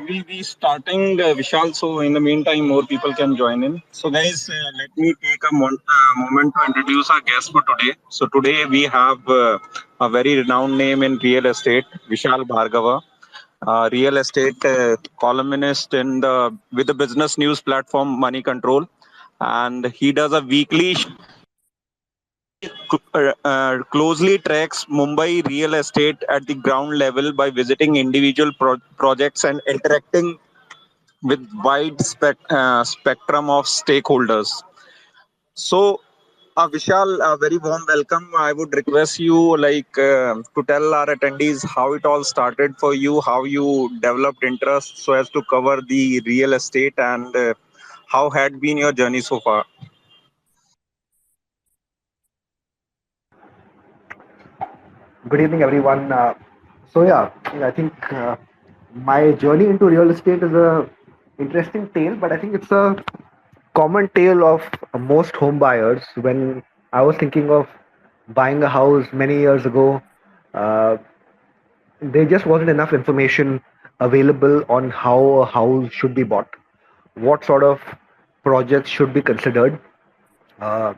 we'll be starting, Vishal. So in the meantime, more people can join in. So guys, let me take a moment to introduce our guest for today. So today we have a very renowned name in real estate, Vishal Bhargava, real estate columnist in the with the business news platform Moneycontrol, and he does a weekly closely tracks Mumbai real estate at the ground level by visiting individual projects and interacting with wide spectrum of stakeholders. So, Vishal, a very warm welcome. I would request you to tell our attendees how it all started for you, how you developed interest so as to cover the real estate, and how had been your journey so far. Good evening, everyone. I think my journey into real estate is a interesting tale, but I think it's a common tale of most home buyers. When I was thinking of buying a house many years ago, uh, there just wasn't enough information available on how a house should be bought, what sort of projects should be considered, uh,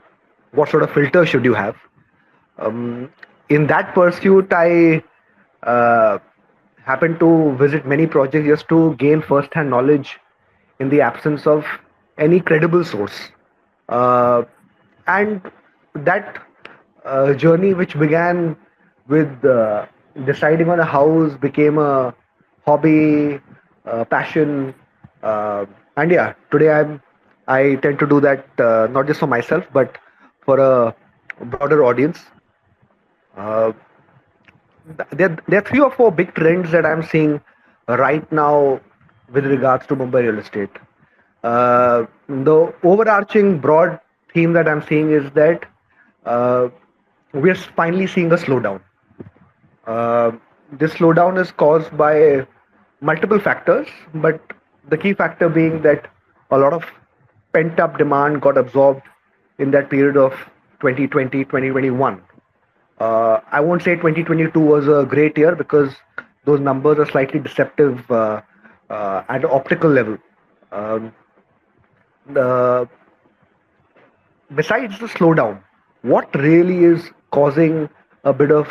what sort of filter should you have. Um, in that pursuit, I uh, happened to visit many projects just to gain first-hand knowledge in the absence of any credible source. Uh, and that journey, which began with deciding on a house, became a hobby, passion, uh, and yeah, today I tend to do that not just for myself but for a broader audience. Uh, there are three or four big trends that I'm seeing right now with regards to Mumbai real estate. The overarching broad theme that I'm seeing is that uh, we're finally seeing a slowdown. Uh, this slowdown is caused by multiple factors, but the key factor being that a lot of pent up demand got absorbed in that period of 2020, 2021. I won't say 2022 was a great year because those numbers are slightly deceptive at the optical level. Um, the, Besides the slowdown, what really is causing a bit of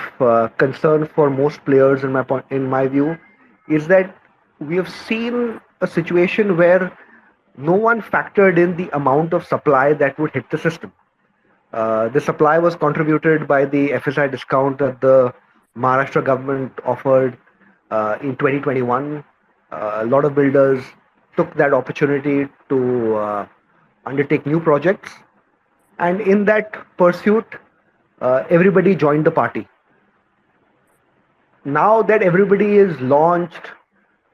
concern for most players, in my view, is that we have seen a situation where no one factored in the amount of supply that would hit the system. The supply was contributed by the FSI discount that the Maharashtra government offered in 2021. A lot of builders took that opportunity to undertake new projects, and in that pursuit, everybody joined the party. Now that everybody is launched,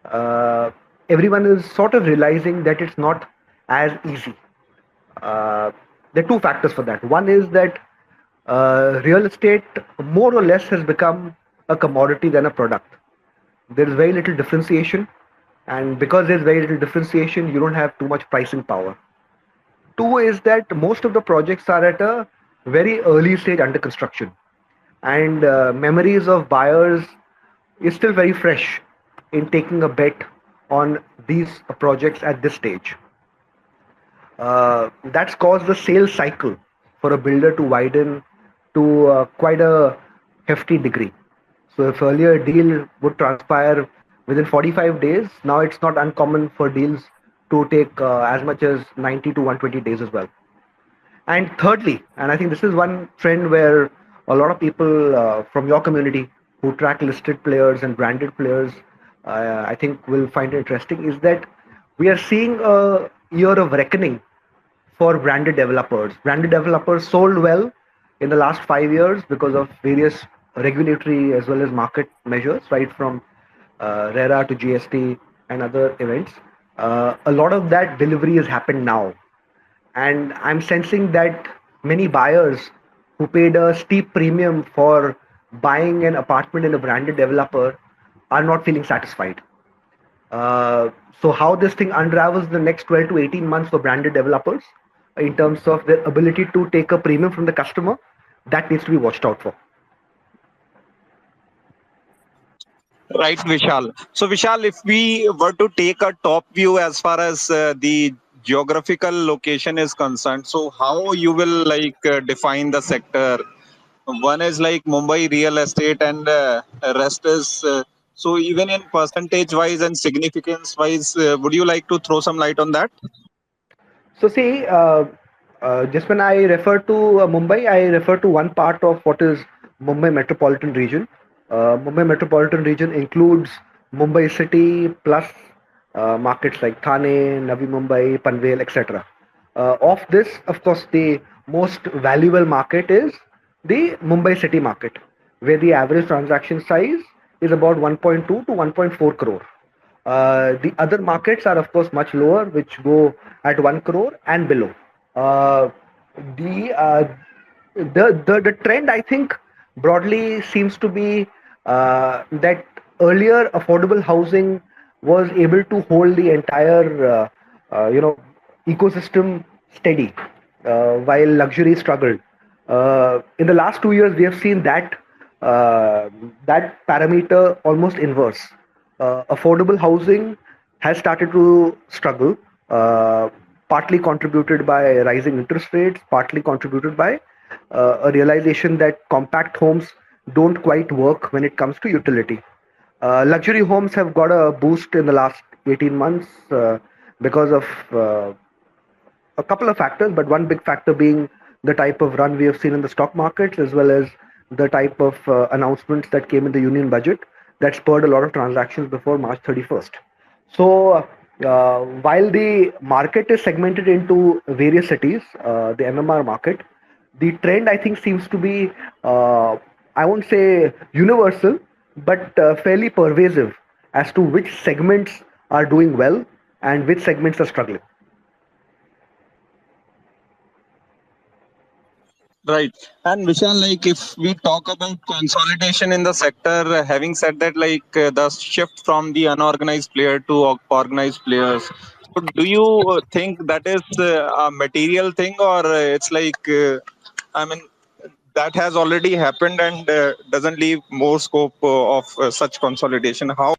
uh, everyone is sort of realizing that it's not as easy. Uh, there are two factors for that. One is that real estate more or less has become a commodity than a product. There is very little differentiation, and because there's very little differentiation, you don't have too much pricing power. Two is that most of the projects are at a very early stage under construction, and memories of buyers is still very fresh in taking a bet on these projects at this stage. That's caused the sales cycle for a builder to widen to quite a hefty degree. So if earlier a deal would transpire within 45 days, now it's not uncommon for deals to take as much as 90 to 120 days as well. And thirdly, and I think this is one trend where a lot of people from your community who track listed players and branded players, I think will find it interesting, is that we are seeing a year of reckoning for branded developers. Branded developers sold well in the last 5 years because of various regulatory as well as market measures, right from RERA to GST and other events. A lot of that delivery has happened now, and I'm sensing that many buyers who paid a steep premium for buying an apartment in a branded developer are not feeling satisfied. So how this thing unravels the next 12 to 18 months for branded developers in terms of their ability to take a premium from the customer, that needs to be watched out for. Right, Vishal. So, Vishal, if we were to take a top view as far as the geographical location is concerned, so how you will define the sector? One is like Mumbai real estate, and rest is so even in percentage wise and significance wise. Would you like to throw some light on that? So see, just when I refer to Mumbai, I refer to one part of what is Mumbai metropolitan region. Mumbai metropolitan region includes Mumbai city plus markets like Thane, Navi Mumbai, Panvel, etc. Of this, of course, the most valuable market is the Mumbai city market, where the average transaction size is about 1.2 to 1.4 crore. The other markets are, of course, much lower, which go at 1 crore and below. Uh, the, uh, the trend, I think, broadly seems to be that earlier affordable housing was able to hold the entire, ecosystem steady, while luxury struggled. In the last 2 years, we have seen uh, that parameter almost inverse. Affordable housing has started to struggle, uh, partly contributed by rising interest rates, partly contributed by a realization that compact homes don't quite work when it comes to utility. Luxury homes have got a boost in the last 18 months because of a couple of factors, but one big factor being the type of run we have seen in the stock markets, as well as the type of announcements that came in the union budget that spurred a lot of transactions before March 31st. So, while the market is segmented into various cities, the MMR market, the trend I think seems to be, I won't say universal, but fairly pervasive as to which segments are doing well and which segments are struggling. Right. And Vishal, like if we talk about consolidation in the sector, having said that, the shift from the unorganized player to organized players. So do you think that is a material thing, or it's I mean, that has already happened and doesn't leave more scope of such consolidation? How?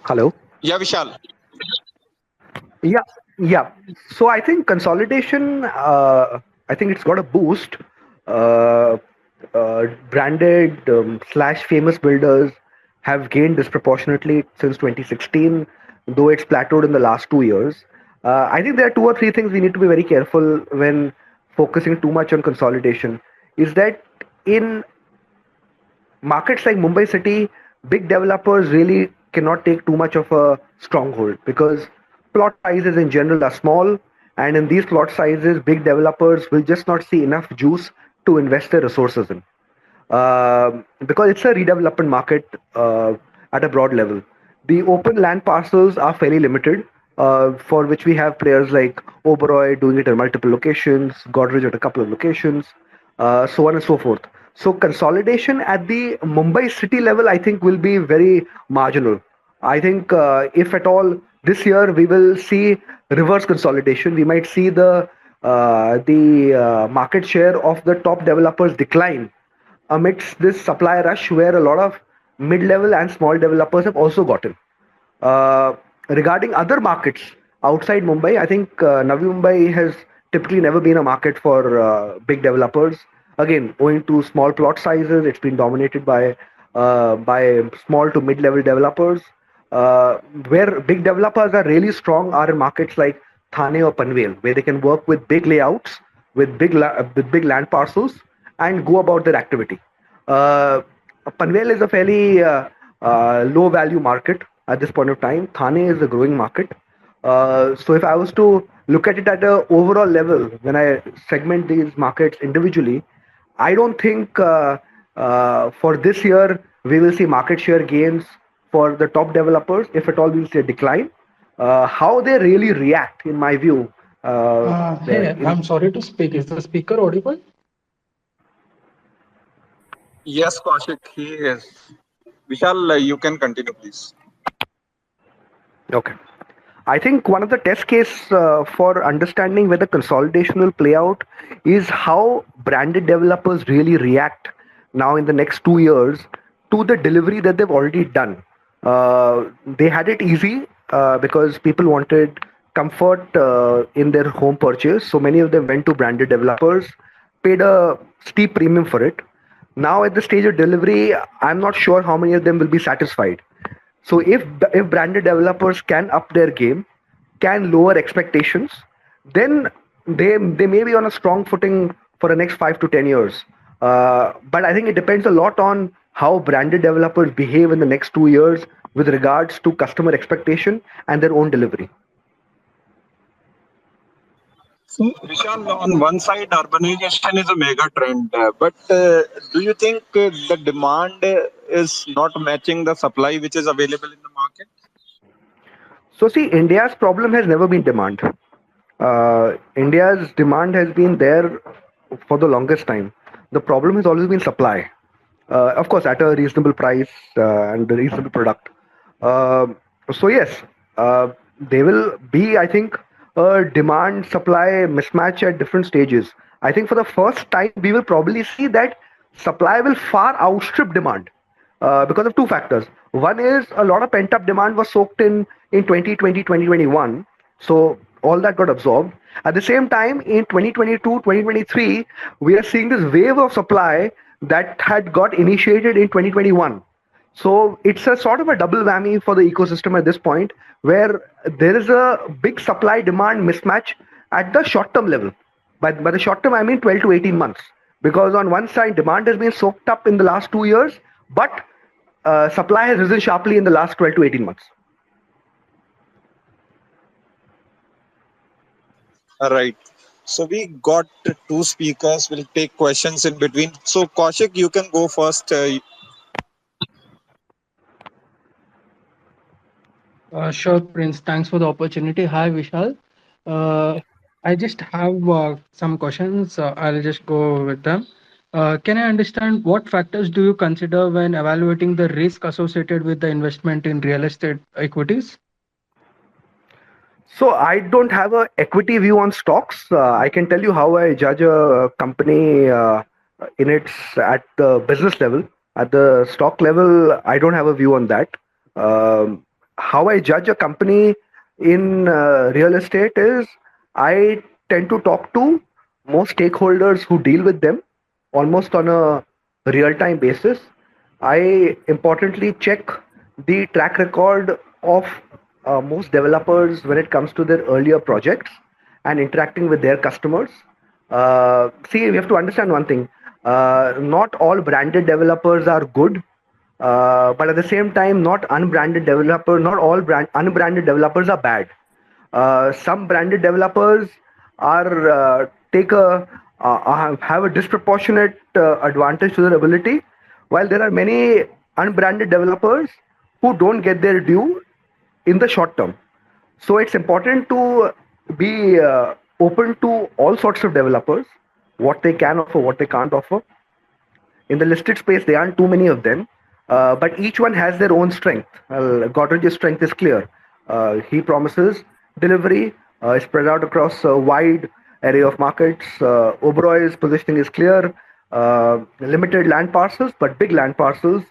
Hello. Yeah, Vishal. Yeah, yeah. So I think consolidation. I think it's got a boost. Uh, Branded slash famous builders have gained disproportionately since 2016, though it's plateaued in the last 2 years. I think there are two or three things we need to be very careful when focusing too much on consolidation. Is that in markets like Mumbai City, big developers really cannot take too much of a stronghold because plot sizes in general are small, and in these plot sizes, big developers will just not see enough juice to invest their resources in. Because it's a redevelopment market at a broad level. The open land parcels are fairly limited, for which we have players like Oberoi doing it at multiple locations, Godrej at a couple of locations, so on and so forth. So consolidation at the Mumbai city level, I think, will be very marginal. I think if at all this year we will see reverse consolidation, we might see the market share of the top developers decline amidst this supply rush where a lot of mid-level and small developers have also gotten. Uh, Regarding other markets outside Mumbai, I think Navi Mumbai has typically never been a market for big developers. Again, owing to small plot sizes, it's been dominated by small to mid-level developers. Uh, where big developers are really strong are in markets like Thane or Panvel, where they can work with big layouts, with big land parcels, and go about their activity. Uh, Panvel is a fairly low value market at this point of time. Thane is a growing market. So if I was to look at it at an overall level, when I segment these markets individually, I don't think for this year we will see market share gains for the top developers. If at all, we'll see a decline. How they really react, in my view, Hey, I'm sorry to speak. Is the speaker audible? Yes, Kaushik, he is. Vishal, you can continue, please. okay. I think one of the test case for understanding whether consolidation will play out is how branded developers really react now in the next 2 years to the delivery that they've already done. They had it easy because people wanted comfort in their home purchase. So many of them went to branded developers, paid a steep premium for it. Now at the stage of delivery, I'm not sure how many of them will be satisfied. So if branded developers can up their game, can lower expectations, then they may be on a strong footing for the next 5 to 10 years. But I think it depends a lot on how branded developers behave in the next 2 years with regards to customer expectation and their own delivery. So, Vishal, on one side, urbanization is a mega trend, but do you think the demand is not matching the supply which is available in the market? So see, India's problem has never been demand. India's demand has been there for the longest time. The problem has always been supply. Of course, at a reasonable price and a reasonable product. So yes, there will be, I think, a demand supply mismatch at different stages. I think for the first time, we will probably see that supply will far outstrip demand because of two factors. One is a lot of pent up demand was soaked in 2020, 2021. So all that got absorbed. At the same time, in 2022, 2023, we are seeing this wave of supply that had got initiated in 2021. So it's a sort of a double whammy for the ecosystem at this point, where there is a big supply demand mismatch at the short term level. By the short term, I mean 12 to 18 months. Because on one side, demand has been soaked up in the last 2 years, but supply has risen sharply in the last 12 to 18 months. All right. So we got two speakers. We'll take questions in between. So Kaushik, you can go first. Sure, Prince. Thanks for the opportunity. Hi, Vishal. Uh, I just have some questions. I'll just go with them. Can I understand what factors do you consider when evaluating the risk associated with the investment in real estate equities? So I don't have a equity view on stocks. I can tell you how I judge a company in its at the business level. At the stock level, I don't have a view on that. How I judge a company in real estate is I tend to talk to most stakeholders who deal with them almost on a real time basis. I importantly check the track record of most developers when it comes to their earlier projects and interacting with their customers. See, we have to understand one thing. Not all branded developers are good, but at the same time, not all unbranded developers are bad. Some branded developers are take a have a disproportionate advantage to their ability, while there are many unbranded developers who don't get their due in the short term. So it's important to be open to all sorts of developers, what they can offer, what they can't offer. In the listed space, there aren't too many of them, but each one has their own strength. Godrej's strength is clear. He promises delivery, spread out across a wide array of markets. Oberoi's positioning is clear. Limited land parcels, but big land parcels.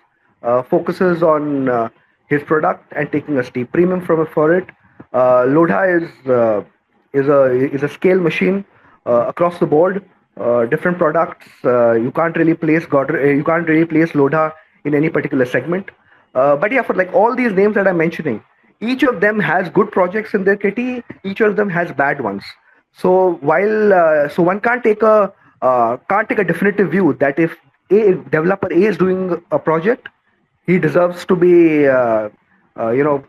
Focuses on his product and taking a steep premium for it. Lodha is a scale machine across the board. Different products. You can't really place Lodha in any particular segment. But yeah, for like all these names that I'm mentioning, each of them has good projects in their kitty. Each of them has bad ones. So while so one can't take a definitive view that if a developer A is doing a project, he deserves to be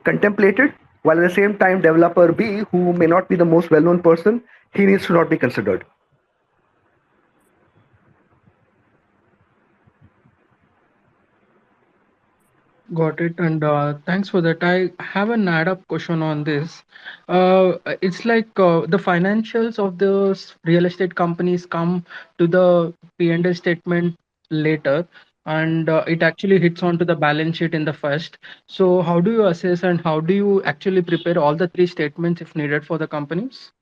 contemplated, while at the same time developer B, who may not be the most well-known person, he needs to not be considered. Got it. And thanks for that. I have an add-up question on this. It's like the financials of those real estate companies come to the P&L statement later. and it actually hits onto the balance sheet in the first. So how do you assess and how do you actually prepare all the three statements if needed for the companies?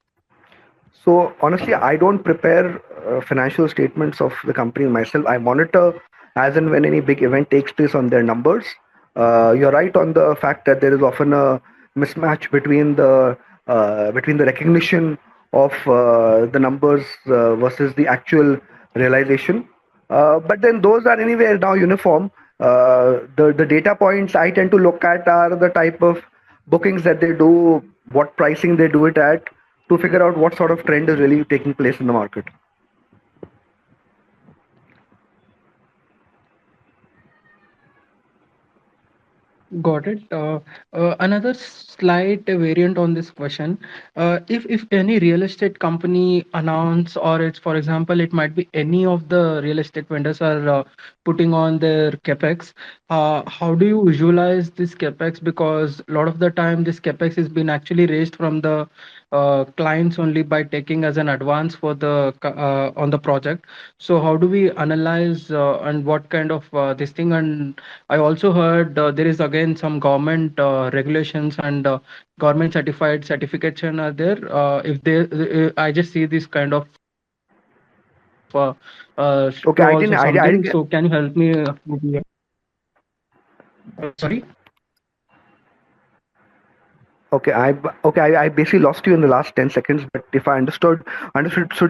So honestly, I don't prepare financial statements of the company myself. I monitor as and when any big event takes place on their numbers. You're right on the fact that there is often a mismatch between the recognition of the numbers versus the actual realization. But then those are anyway now uniform. The data points I tend to look at are the type of bookings that they do, what pricing they do it at, to figure out what sort of trend is really taking place in the market. Got it. Another slight variant on this question. If any real estate company announce, or it's for example, it might be any of the real estate vendors are putting on their capex. How do you visualize this capex? Because a lot of the time, this capex has been actually raised from the clients only by taking as an advance for the on the project. So how do we analyze and what kind of this thing? And I also heard there is again some government regulations and government certified certification are there. If they, I just see this kind of Okay, clause or I something. didn't get. So can you help me? Sorry. Okay, I basically lost you in the last 10 seconds. But if I understood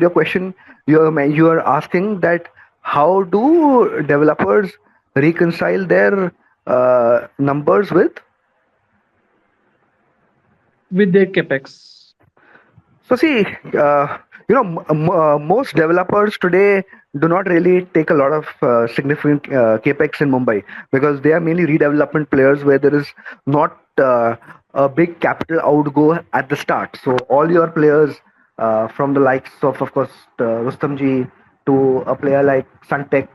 your question, you are asking that how do developers reconcile their numbers with. With their capex. So see, most developers today do not really take a lot of significant capex in Mumbai because they are mainly redevelopment players where there is not a big capital outgo at the start. So all your players, from the likes of course, Rustamji to a player like Suntech,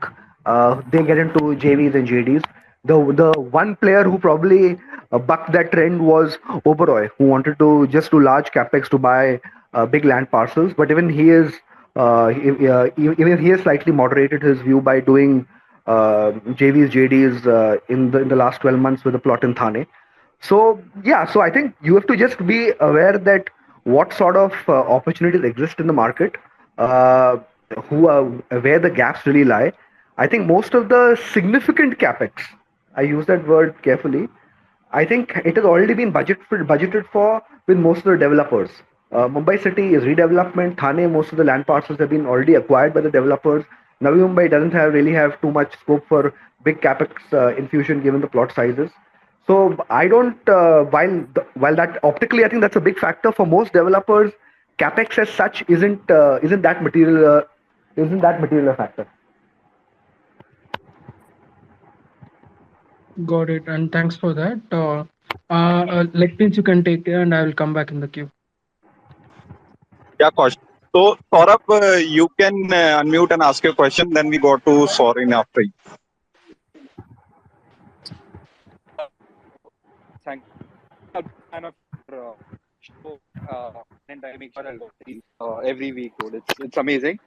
they get into JVs and JDs. The one player who probably bucked that trend was Oberoi, who wanted to just do large capex to buy big land parcels. But even he has slightly moderated his view by doing JVs, JDs in the last 12 months with a plot in Thane. So yeah, so I think you have to just be aware that what sort of opportunities exist in the market, uh, who where the gaps really lie. I think most of the significant capex, I use that word carefully, I think it has already been budgeted for with most of the developers. Mumbai city is redevelopment. Thane, most of the land parcels have been already acquired by the developers. Navi Mumbai doesn't really have too much scope for big capex infusion given the plot sizes. So I don't. While that optically, I think that's a big factor for most developers. Capex as such isn't that material a factor. Got it. And thanks for that. Like means you can take care, and I will come back in the queue. Yeah, Kaushik. So, Saurabh, you can unmute and ask your question. Then we go to Sorin after you. Thank you. I'm a fan of your show, and I make sure I watch every week, dude. It's amazing.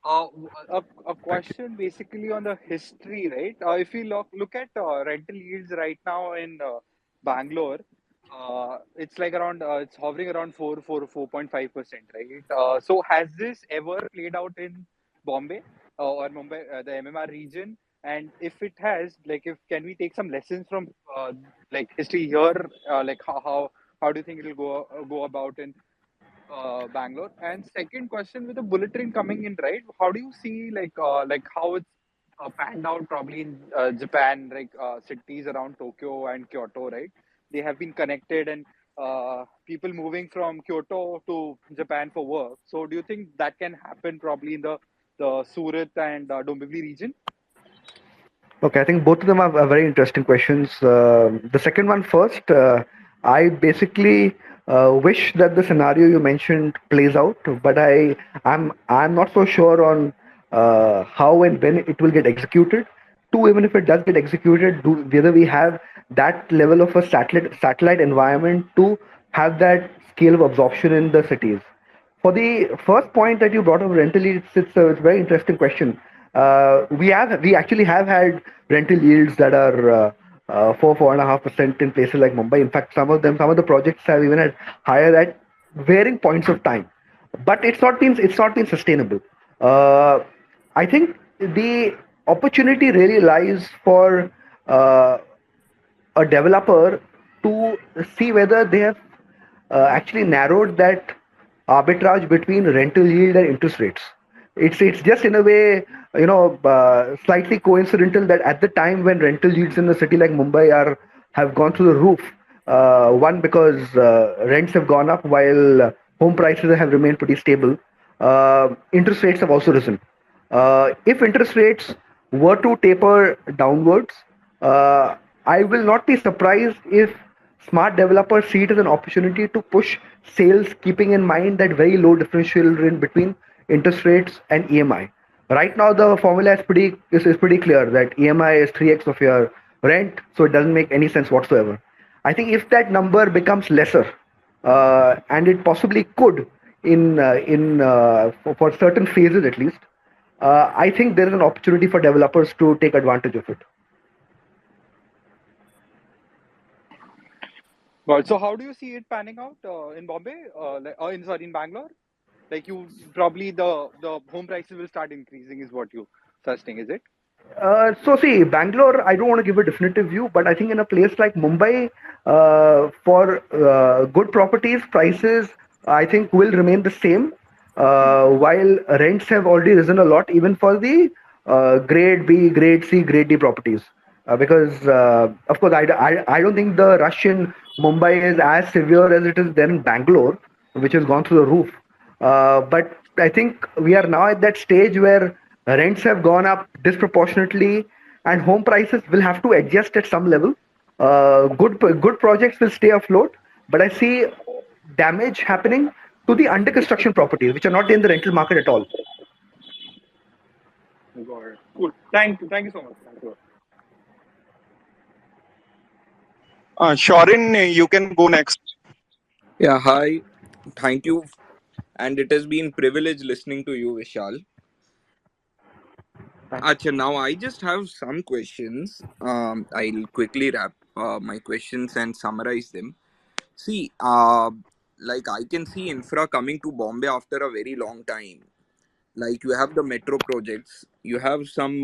A question basically on the history, right? If you look at rental yields right now in Bangalore, it's like around it's hovering around 4.5%, right? So has this ever played out in Bombay or Mumbai, the MMR region? And if it has, like, if can we take some lessons from like history here? Like how do you think it'll go about in Bangalore? And second question, with the bullet train coming in, right? How do you see like how it's panned out probably in Japan, like cities around Tokyo and Kyoto, right? They have been connected and people moving from Kyoto to Japan for work. So do you think that can happen probably in the Surat and Dombivli region? Okay, I think both of them are very interesting questions. The second one first. I basically wish that the scenario you mentioned plays out, but I'm not so sure on how and when it will get executed. Two, even if it does get executed, whether we have that level of a satellite environment to have that scale of absorption in the cities. For the first point that you brought up, rental, it's a very interesting question. We actually have had rental yields that are 4.5% in places like Mumbai. In fact, some of the projects have even had higher at varying points of time. But it's not been sustainable. Uh, I think the opportunity really lies for uh, a developer to see whether they have actually narrowed that arbitrage between rental yield and interest rates. It's just in a way, slightly coincidental that at the time when rental yields in a city like Mumbai are have gone through the roof, one because rents have gone up while home prices have remained pretty stable. Interest rates have also risen. If interest rates were to taper downwards, uh, I will not be surprised if smart developers see it as an opportunity to push sales, keeping in mind that very low differential in between interest rates and EMI. Right now, the formula is pretty clear that EMI is 3x of your rent, so it doesn't make any sense whatsoever. I think if that number becomes lesser, and it possibly could for certain phases at least, I think there is an opportunity for developers to take advantage of it. Well, so how do you see it panning out in Bombay? In Bangalore? Like you probably the home prices will start increasing, is what you suggesting, is it? So see, Bangalore, I don't want to give a definitive view, but I think in a place like Mumbai, for good properties, prices I think will remain the same. While rents have already risen a lot, even for the grade B, grade C, grade D properties. Because of course, I don't think the rush in Mumbai is as severe as it is there in Bangalore, which has gone through the roof. But I think we are now at that stage where rents have gone up disproportionately, and home prices will have to adjust at some level. Good projects will stay afloat, but I see damage happening to the under construction properties, which are not in the rental market at all. Got it. Cool. Thank you so much. Thank you. Shorin, you can go next. Yeah, hi. Thank you. And it has been privilege listening to you, Vishal. Thanks. Acha, now I just have some questions. I'll quickly wrap my questions and summarize them. See, like I can see infra coming to Bombay after a very long time. Like you have the metro projects, you have some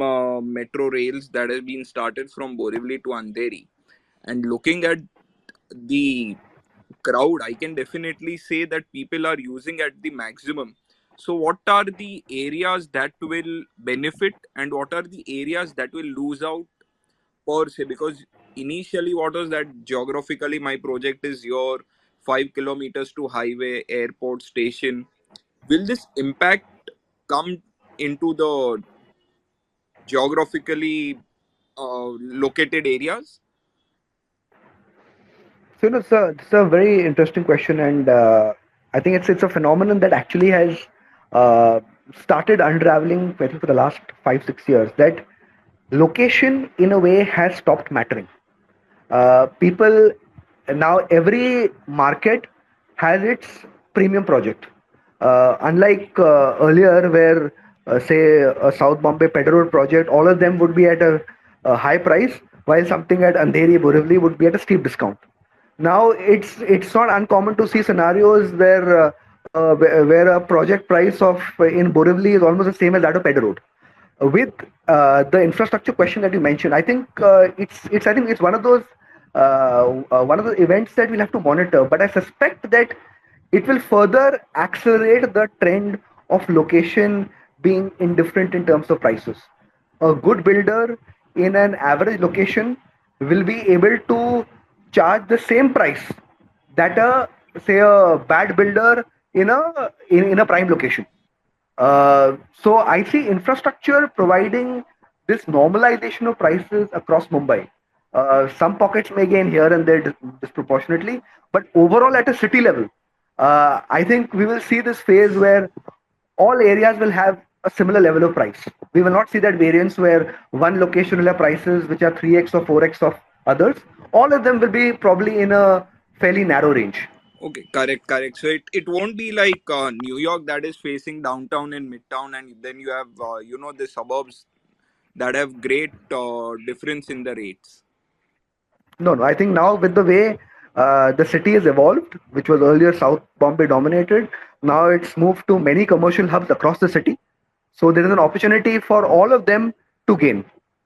metro rails that have been started from Borivali to Andheri. And looking at the crowd, I can definitely say that people are using at the maximum. So what are the areas that will benefit and what are the areas that will lose out per se? Because initially what was that geographically my project is your 5 kilometers to highway, airport, station. Will this impact come into the geographically located areas? So, it's a very interesting question, and I think it's a phenomenon that actually has uh, started unraveling, I think, for the last 5 6 years. That location, in a way, has stopped mattering. People now, every market has its premium project. Unlike earlier, where say a South Bombay Pedder Road project, all of them would be at a high price, while something at Andheri Borivali would be at a steep discount. Now it's not uncommon to see scenarios where a project price of in Borivali is almost the same as that of Pedder Road. With the infrastructure question that you mentioned, I think it's one of the events that we'll have to monitor. But I suspect that it will further accelerate the trend of location being indifferent in terms of prices. A good builder in an average location will be able to charge the same price that a bad builder in a prime location. So I see infrastructure providing this normalization of prices across Mumbai. Some pockets may gain here and there disproportionately, but overall at a city level, I think we will see this phase where all areas will have a similar level of price. We will not see that variance where one location will have prices which are 3x or 4x of others. All of them will be probably in a fairly narrow range. Okay, correct. So it won't be like New York that is facing downtown and midtown, and then you have the suburbs that have great difference in the rates. No. I think now with the way the city has evolved, which was earlier South Bombay dominated, now it's moved to many commercial hubs across the city. So there is an opportunity for all of them to gain.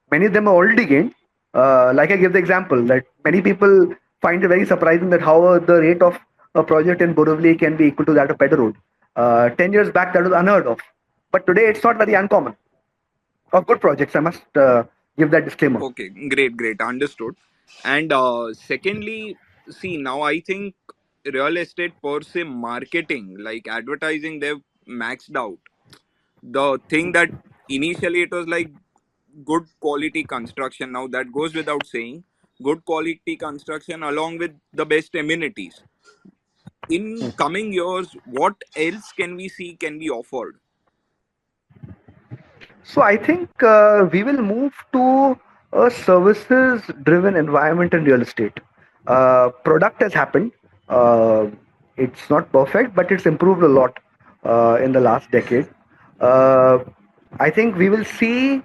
Many of them are already gained. Like I give the example that many people find it very surprising that how the rate of a project in Borivali can be equal to that of Pedder Road. 10 years back, that was unheard of. But today, it's not very uncommon. Of good projects, I must give that disclaimer. Okay, great, understood. And secondly, see now I think real estate per se marketing, like advertising, they've maxed out. The thing that initially it was like good quality construction, now that goes without saying. Good quality construction along with the best amenities. In coming years, what else can we see can be offered? So I think we will move to a services-driven environment in real estate. Product has happened. Uh, it's not perfect, but it's improved a lot in the last decade. Uh, I think we will see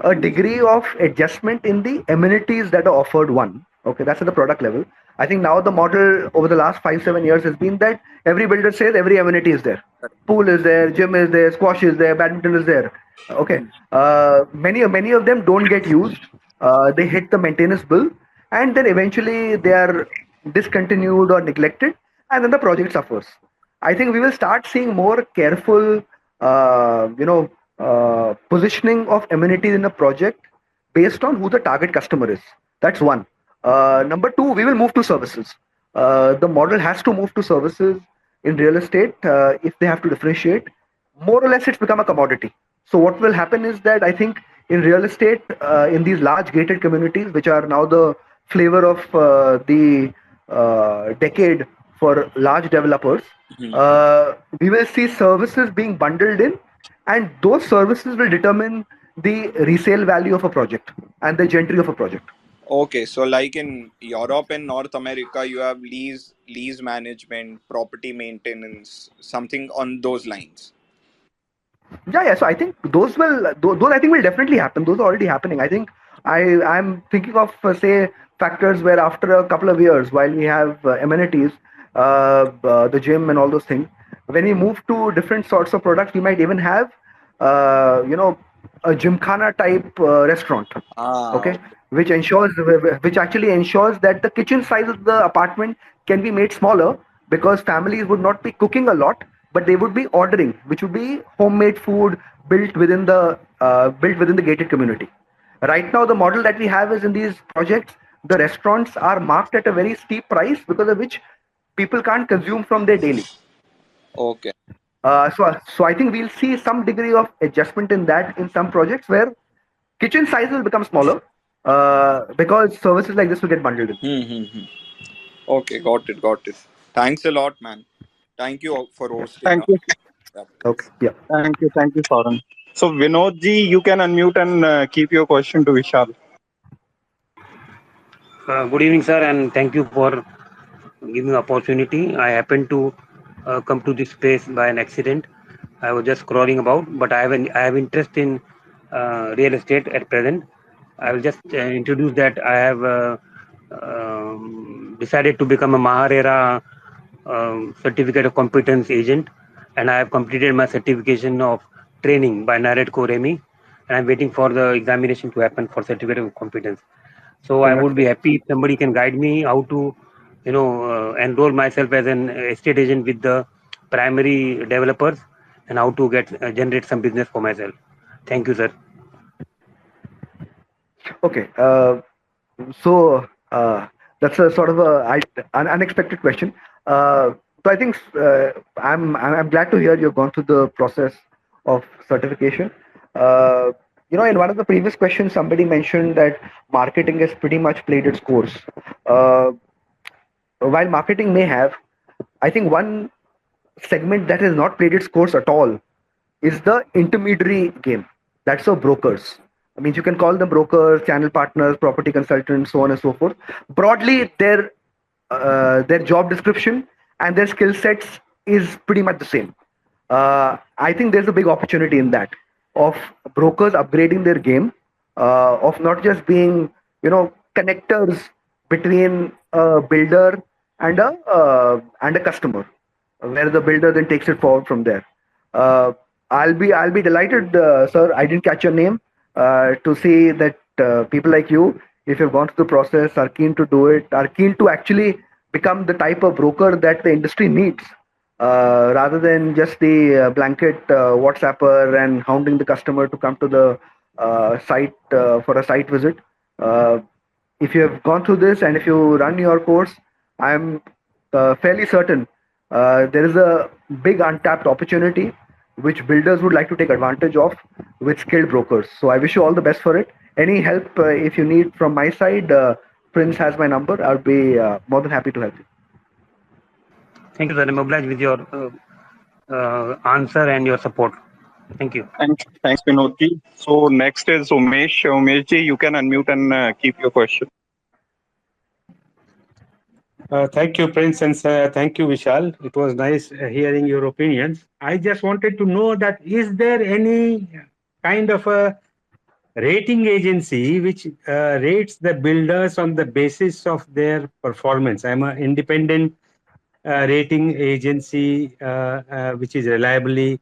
a degree of adjustment in the amenities that are offered. One, okay, that's at the product level. I think now the model over the last 5 7 years has been that every builder says every amenity is there. Pool is there, gym is there, squash is there, badminton is there. Okay, many of them don't get used. They hit the maintenance bill, and then eventually they are discontinued or neglected, and then the project suffers. I think we will start seeing more careful, positioning of amenities in a project based on who the target customer is. That's one. Number two, we will move to services. The model has to move to services in real estate if they have to differentiate. More or less, it's become a commodity. So what will happen is that I think in real estate, in these large gated communities, which are now the flavor of the decade for large developers, we will see services being bundled in, and those services will determine the resale value of a project and the gentry of a project. Okay, so like in Europe and North America, you have lease management, property maintenance, something on those lines. Yeah. So I think those I think will definitely happen. Those are already happening. I think I'm thinking of say factors where after a couple of years, while we have amenities, the gym and all those things, when we move to different sorts of products, we might even have uh, you know a gymkhana type restaurant. Ah, Okay, which actually ensures that the kitchen size of the apartment can be made smaller because families would not be cooking a lot, but they would be ordering, which would be homemade food built within the gated community. Right now, the model that we have is in these projects, the restaurants are marked at a very steep price because of which people can't consume from there daily. okay. So I think we'll see some degree of adjustment in that in some projects where kitchen size will become smaller because services like this will get bundled in. Hmm. Okay, got it. Thanks a lot, man. Thank you for hosting Thank us. you. Yeah. Okay, yeah. Thank you, Saran. So, Vinod ji, you can unmute and keep your question to Vishal. Good evening, sir, and thank you for giving me opportunity. I happened to come to this space by an accident. I was just crawling about, but I have interest in real estate at present. I will just introduce that I have decided to become a Maharera certificate of competence agent, and I have completed my certification of training by Naredco Remi, and I'm waiting for the examination to happen for certificate of competence. So I would be Congratulations. happy if somebody can guide me how to, enroll myself as an estate agent with the primary developers and how to get generate some business for myself. Thank you, sir. Okay. So that's a sort of an unexpected question. So I think I'm glad to hear you've gone through the process of certification. Uh, in one of the previous questions, somebody mentioned that marketing has pretty much played its course. Uh, while marketing may have, I think one segment that has not played its course at all is the intermediary game. That's the brokers. I mean, you can call them brokers, channel partners, property consultants, so on and so forth. Broadly, their job description and their skill sets is pretty much the same. I think there's a big opportunity in that of brokers upgrading their game, of not just being, connectors between a builder and a customer, where the builder then takes it forward from there. Uh, I'll be delighted, sir. I didn't catch your name. To see that people like you, if you've gone through the process, are keen to do it, are keen to actually become the type of broker that the industry needs, rather than just the blanket WhatsApper and hounding the customer to come to the site for a site visit. Uh, if you have gone through this and if you run your course, I'm fairly certain there is a big untapped opportunity which builders would like to take advantage of with skilled brokers. So I wish you all the best for it. Any help if you need from my side, Prince has my number. I would be more than happy to help you. Thank you, sir. I'm obliged with your answer and your support. Thank you. Thanks, Vinodji. So next is Umesh. Umeshji, you can unmute and keep your question. Thank you, Prince, and thank you, Vishal. It was nice hearing your opinions. I just wanted to know that is there any kind of a rating agency which rates the builders on the basis of their performance? I'm an independent rating agency which is reliably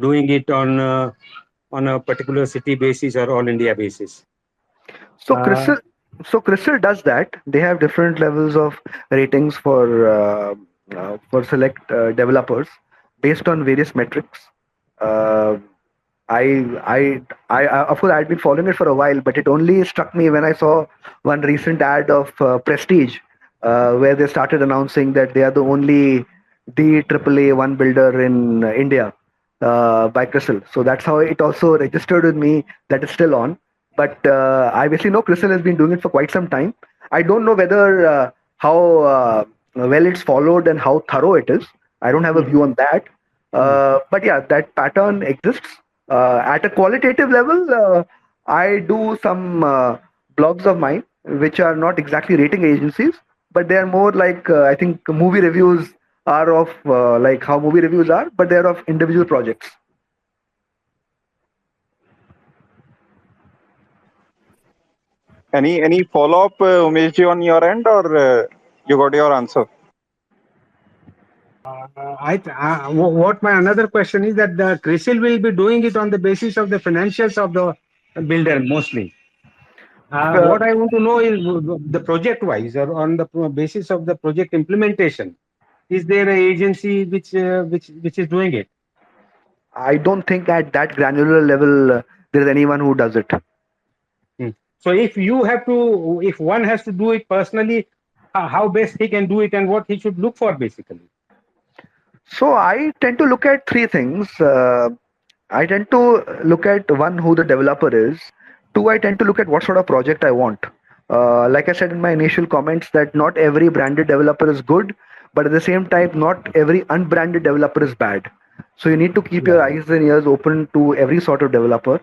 doing it on a particular city basis or all India basis. So Crystal does that. They have different levels of ratings for select developers based on various metrics. Uh, of course, I'd been following it for a while, but it only struck me when I saw one recent ad of Prestige, where they started announcing that they are the only DAAA one builder in India, by Crystal. So that's how it also registered with me that it's still on. But I basically know Crystal has been doing it for quite some time. I don't know whether how well it's followed and how thorough it is. I don't have a view on that. But yeah, that pattern exists. At a qualitative level, I do some blogs of mine, which are not exactly rating agencies, but they are more like, I think movie reviews are of like how movie reviews are, but they're of individual projects. Any follow up, Umeshji, on your end, or you got your answer? What my another question is that the CRISIL will be doing it on the basis of the financials of the builder mostly. What I want to know is the project wise or on the basis of the project implementation. Is there an agency which is doing it? I don't think at that granular level there is anyone who does it. So if one has to do it personally, how best he can do it and what he should look for basically? So I tend to look at three things. I tend to look at one, who the developer is. Two, I tend to look at what sort of project I want. Like I said in my initial comments, that not every branded developer is good, but at the same time, not every unbranded developer is bad. So you need to keep your eyes and ears open to every sort of developer.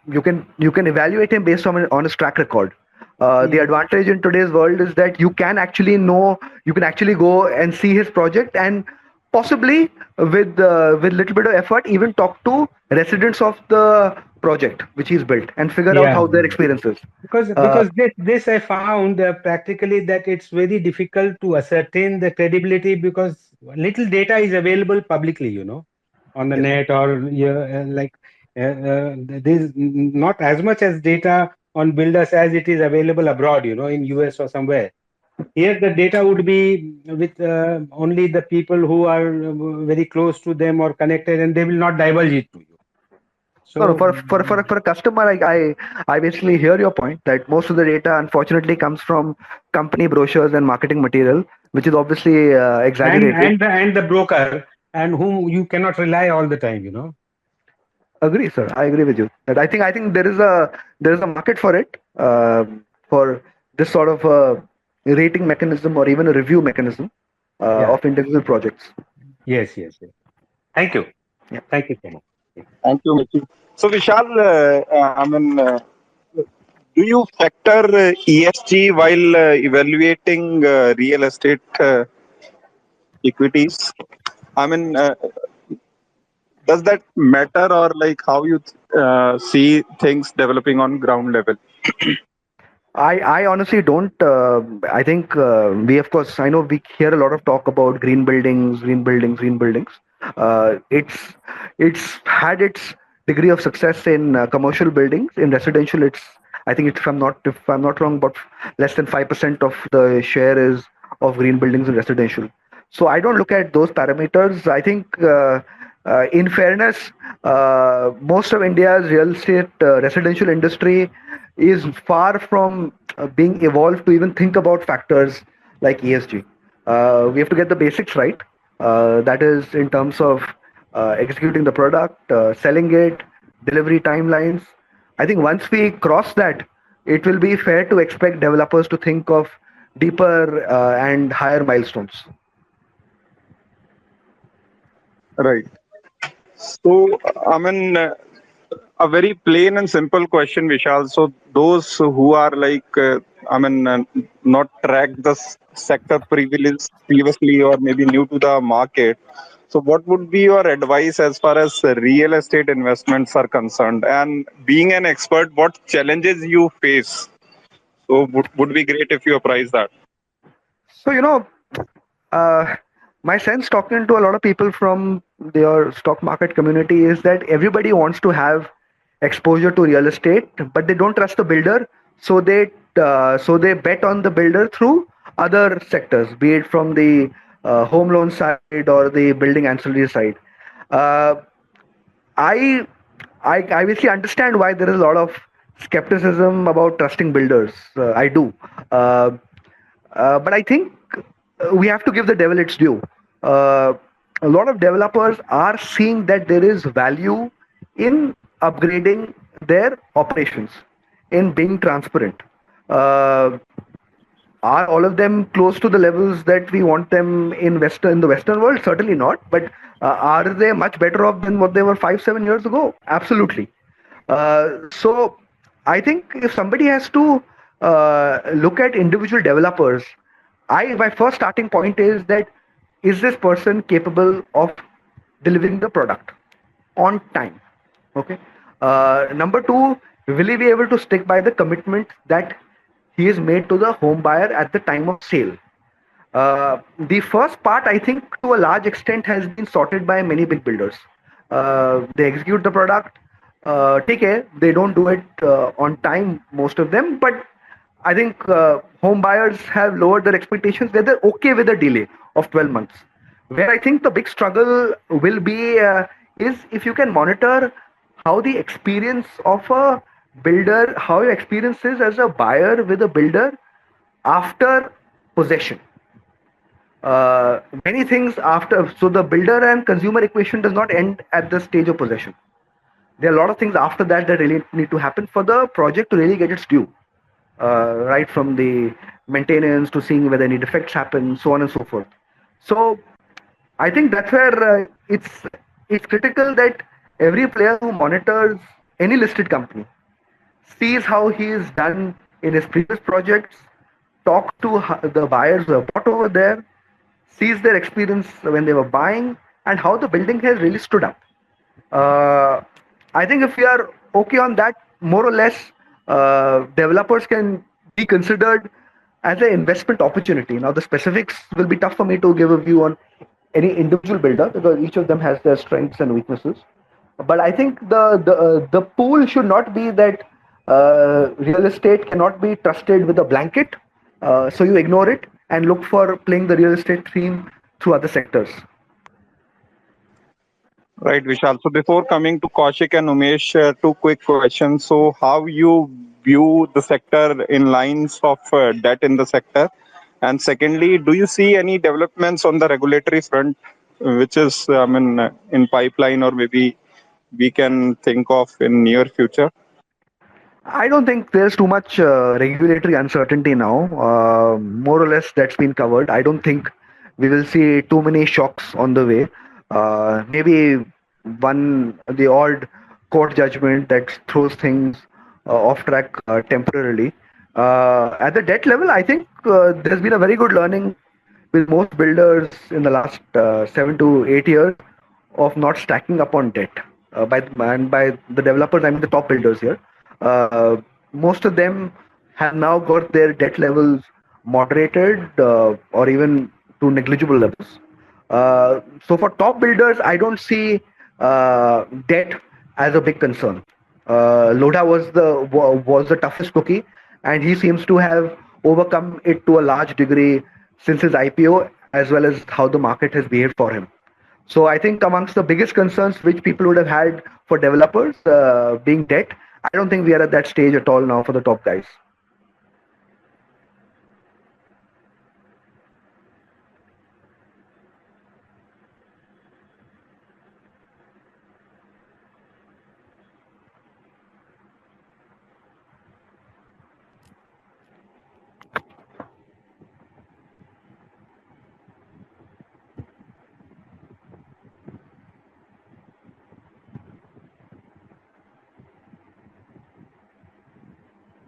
You can evaluate him based on his track record. The advantage in today's world is that you can actually go and see his project, and possibly with little bit of effort even talk to residents of the project which he's built and figure out how their experience is. Because this I found practically that it's very difficult to ascertain the credibility because little data is available publicly, on the net or there's not as much as data on builders as it is available abroad, in US or somewhere. Here the data would be with only the people who are very close to them or connected, and they will not divulge it to you. So for a customer, I basically hear your point that most of the data unfortunately comes from company brochures and marketing material, which is obviously exaggerated. And the broker, and whom you cannot rely all the time. Agree, sir. I agree with you. That I think there is a market for it, for this sort of rating mechanism or even a review mechanism of individual projects. Yes. Thank you. Yeah. Thank you so much. Thank you, Mr. So, Vishal, do you factor ESG while evaluating real estate equities. I mean, does that matter, or like how you see things developing on ground level? I honestly don't. I think we, of course, I know we hear a lot of talk about green buildings, green buildings, green buildings. It's had its degree of success in commercial buildings. In residential, it's, I think it's, if I'm not wrong, about less than 5% of the share is of green buildings in residential. So I don't look at those parameters. I think, in fairness, most of India's real estate residential industry is far from being evolved to even think about factors like ESG. We have to get the basics right. That is in terms of executing the product, selling it, delivery timelines. I think once we cross that, it will be fair to expect developers to think of deeper and higher milestones. Right. So, I mean, a very plain and simple question, Vishal. So, those who are like, not tracked the sector previously, or maybe new to the market. So, what would be your advice as far as real estate investments are concerned? And being an expert, what challenges you face? So, would be great if you apprise that. So, uh, my sense talking to a lot of people from their stock market community is that everybody wants to have exposure to real estate, but they don't trust the builder, so they bet on the builder through other sectors, be it from the home loan side or the building ancillary side. Uh, I I obviously understand why there is a lot of skepticism about trusting builders. I do. Uh, but I think we have to give the devil its due. Uh, a lot of developers are seeing that there is value in upgrading their operations, in being transparent. Uh, are all of them close to the levels that we want them in the Western world? Certainly not. But are they much better off than what they were 5, 7 years ago? Absolutely. So I think if somebody has to look at individual developers, my first starting point is that, is this person capable of delivering the product on time? Okay. Number two, will he be able to stick by the commitment that he has made to the home buyer at the time of sale? The first part, I think, to a large extent, has been sorted by many big builders. They execute the product. Take care. They don't do it on time, most of them. But I think home buyers have lowered their expectations, where they're okay with a delay of 12 months. Where I think the big struggle will be is if you can monitor how the experience of a builder, how your experience is as a buyer with a builder after possession. Many things after, so the builder and consumer equation does not end at the stage of possession. There are a lot of things after that that really need to happen for the project to really get its due. Right from the maintenance to seeing whether any defects happen, so on and so forth. So I think that's where it's critical that every player who monitors any listed company sees how he is done in his previous projects, talk to the buyers who have bought over there, sees their experience when they were buying, and how the building has really stood up. Uh, I think if we are okay on that, more or less, developers can be considered as an investment opportunity. Now, the specifics will be tough for me to give a view on any individual builder because each of them has their strengths and weaknesses. But I think the pool should not be that real estate cannot be trusted with a blanket. So you ignore it and look for playing the real estate theme through other sectors. Right, Vishal. So before coming to Kaushik and Umesh, two quick questions. So how you view the sector in lines of debt in the sector? And secondly, do you see any developments on the regulatory front, which is, in pipeline, or maybe we can think of in near future? I don't think there's too much regulatory uncertainty now. More or less, that's been covered. I don't think we will see too many shocks on the way. Maybe the odd court judgment that throws things off track temporarily. At the debt level, I think there's been a very good learning with most builders in the last 7 to 8 years of not stacking up on debt. By the developers, I mean the top builders here. Uh, Most of them have now got their debt levels moderated or even to negligible levels. So for top builders, I don't see debt as a big concern. Lodha was the toughest cookie, and he seems to have overcome it to a large degree since his IPO, as well as how the market has behaved for him. So I think amongst the biggest concerns which people would have had for developers being debt, I don't think we are at that stage at all now for the top guys.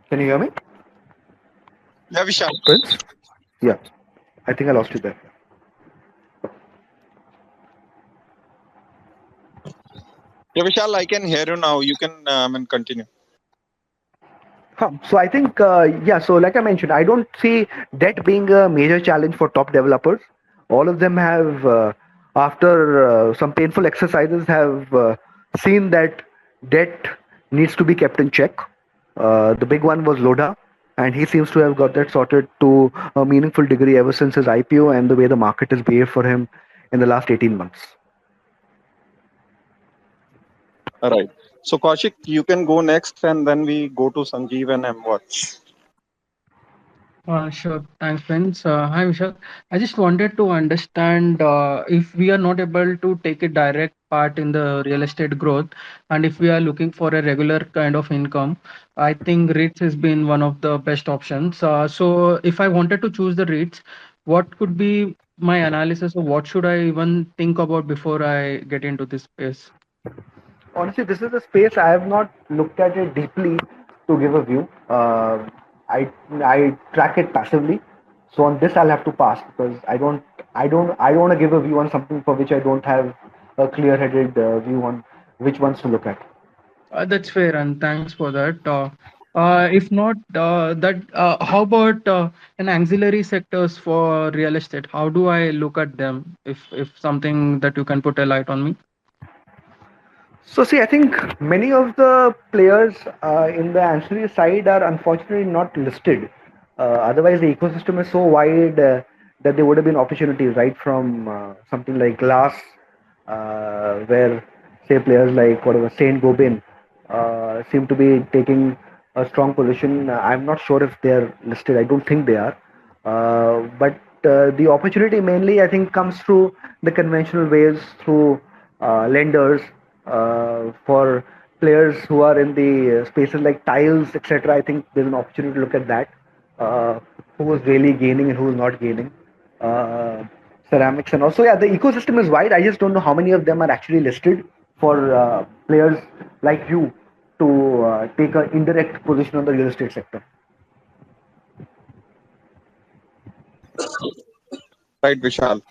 Can you hear me, Yeah, Vishal. Prince? Yeah, I think I lost you there. Yeah, Vishal, I can hear you now. You can continue. So I think, yeah, so like I mentioned, I don't see debt being a major challenge for top developers. All of them have, after some painful exercises, have seen that debt needs to be kept in check. The big one was Lodha, and he seems to have got that sorted to a meaningful degree ever since his IPO and the way the market has behaved for him in the last 18 months. All right. So, Kaushik, you can go next, and then we go to Sanjeev and M Watch. Sure. Thanks, friends. Hi, Vishal. I just wanted to understand if we are not able to take a direct part in the real estate growth, and if we are looking for a regular kind of income, I think REITs has been one of the best options. So, if I wanted to choose the REITs, what could be my analysis, or what should I even think about before I get into this space? Honestly, this is a space I have not looked at it deeply to give a view. I track it passively, so on this I'll have to pass because I don't want to give a view on something for which I don't have a clear-headed view on which ones to look at. That's fair, and thanks for that. If not how about an ancillary sectors for real estate? How do I look at them? If something that you can put a light on me. So see, I think many of the players in the ancillary side are unfortunately not listed. Otherwise, the ecosystem is so wide that there would have been opportunities, right, from something like glass, where say players like whatever Saint Gobain seem to be taking a strong position. I'm not sure if they are listed. I don't think they are. But the opportunity mainly, I think, comes through the conventional ways, through lenders, for players who are in the spaces like tiles, etc. I think there's an opportunity to look at that. Who is really gaining and who is not gaining. Uh, Ceramics and also, yeah, the ecosystem is wide. I just don't know how many of them are actually listed for players like you to take an indirect position on the real estate sector. Right, Vishal.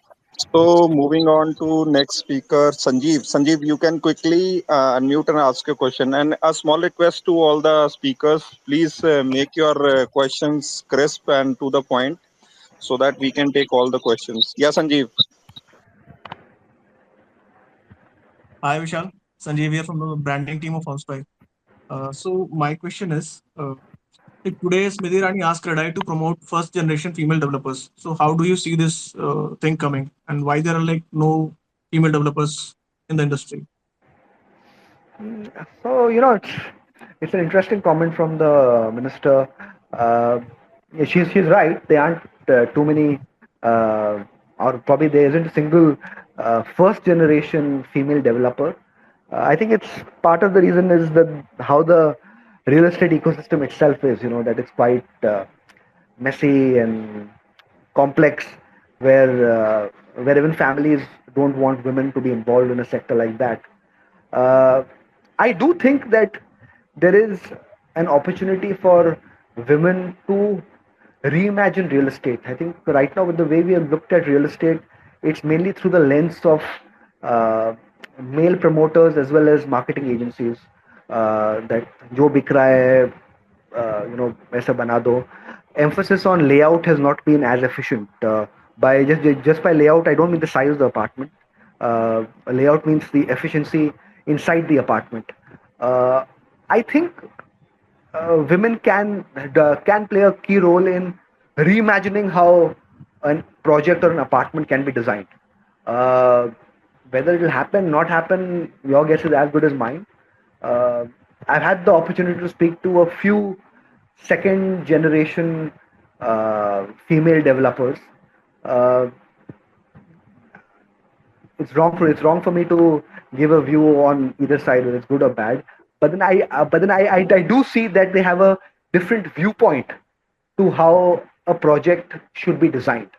So, moving on to next speaker, Sanjeev. Sanjeev, you can quickly unmute and ask your question. And a small request to all the speakers: please make your questions crisp and to the point, so that we can take all the questions. Yeah, Sanjeev. Hi Vishal, Sanjeev here from the branding team of Housefly. So my question is, like today Smriti Rani asked Redeye to promote first generation female developers. So how do you see this thing coming, and why there are like no female developers in the industry? So it's an interesting comment from the minister. Uh, yeah, she's right. There aren't too many, or probably there isn't a single first generation female developer. I think it's part of the reason is that how the real estate ecosystem itself is. That it's quite messy and complex, where even families don't want women to be involved in a sector like that. Uh, I do think that there is an opportunity for women to reimagine real estate. I think right now, with the way we have looked at real estate, it's mainly through the lens of uh, male promoters as well as marketing agencies. That जो बिक रहा है, ऐसा बना दो. Emphasis on layout has not been as efficient. By just by layout, I don't mean the size of the apartment. Layout means the efficiency inside the apartment. I think women can play a key role in reimagining how a project or an apartment can be designed. Uh, Whether it will happen, not happen, your guess is as good as mine. Uh, I've had the opportunity to speak to a few second generation female developers. Uh, it's wrong for me to give a view on either side, whether it's good or bad. But then I do see that they have a different viewpoint to how a project should be designed,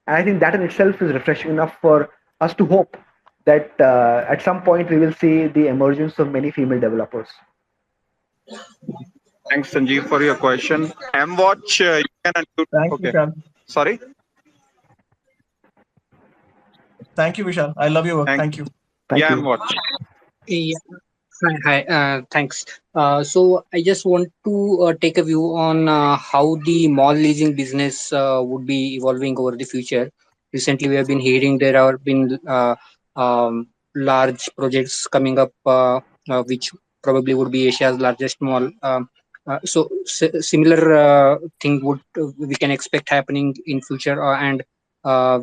and I think that in itself is refreshing enough for us to hope that at some point we will see the emergence of many female developers. Thanks, Sanjeev, for your question. M-Watch, you can unmute. Thanks, Okay. Vishal. Sorry? Thank you, Vishal. I love your work. Thank, Thank you. Thank yeah, you. M-Watch. Yeah. Hi. Thanks. So I just want to take a view on how the mall leasing business would be evolving over the future. Recently, we have been hearing there have been large projects coming up, which probably would be Asia's largest mall. Similar thing would we can expect happening in future, and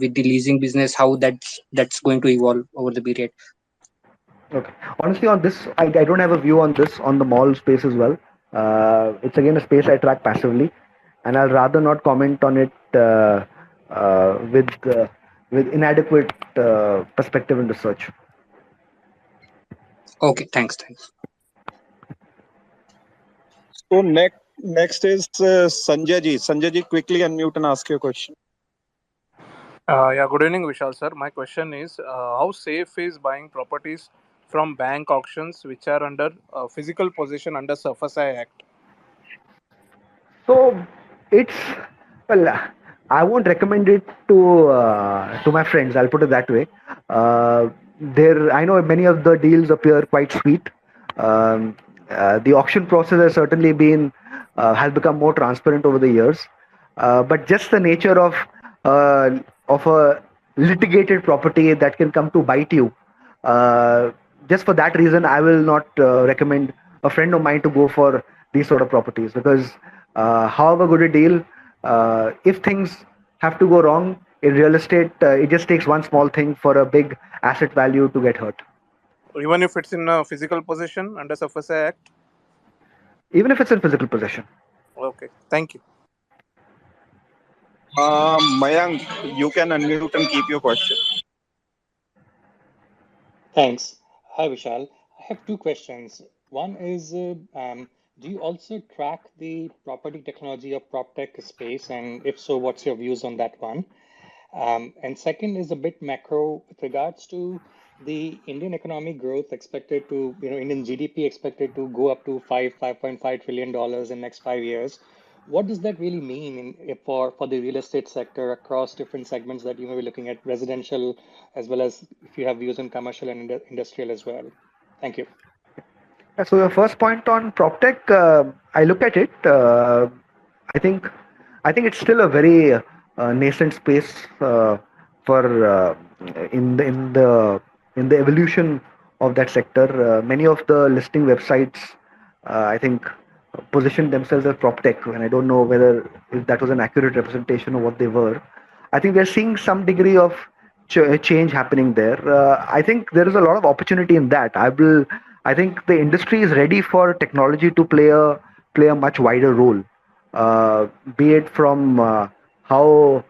with the leasing business, how that's going to evolve over the period. Okay. Honestly, on this, I don't have a view on this on the mall space as well. It's again a space I track passively, and I'll rather not comment on it with inadequate perspective and research. Okay. Thanks. So next is Sanjay ji. Sanjay ji, quickly unmute and ask your question. Yeah, good evening, Vishal sir. My question is, how safe is buying properties from bank auctions which are under physical possession under Surface Act? So it's well, I won't recommend it to my friends. I'll put it that way. I know many of the deals appear quite sweet. Um, the auction process has certainly been has become more transparent over the years. But just the nature uh, of a litigated property that can come to bite you. Uh, just for that reason, I will not recommend a friend of mine to go for these sort of properties because, however good a deal, if things have to go wrong in real estate, it just takes one small thing for a big asset value to get hurt. Even if it's in physical possession under Surface Act? Even if it's in physical possession. Okay, thank you. Mayank, you can unmute and keep your question. Thanks. Hi, Vishal. I have two questions. One is, do you also track the property technology or prop tech space? And if so, what's your views on that one? And second is a bit macro with regards to the Indian economic growth expected to, Indian GDP expected to go up to $5.5 trillion in next 5 years. What does that really mean for the real estate sector across different segments that you may be looking at, residential as well as if you have views on commercial and industrial as well? Thank you. So your first point on prop tech, I look at it. I think it's still a very nascent space for in the evolution of that sector. Many of the listing websites, I think, positioned themselves as prop tech, and I don't know whether if that was an accurate representation of what they were. I think we're seeing some degree of change happening there. I think there is a lot of opportunity in that. I think the industry is ready for technology to play a much wider role, be it from how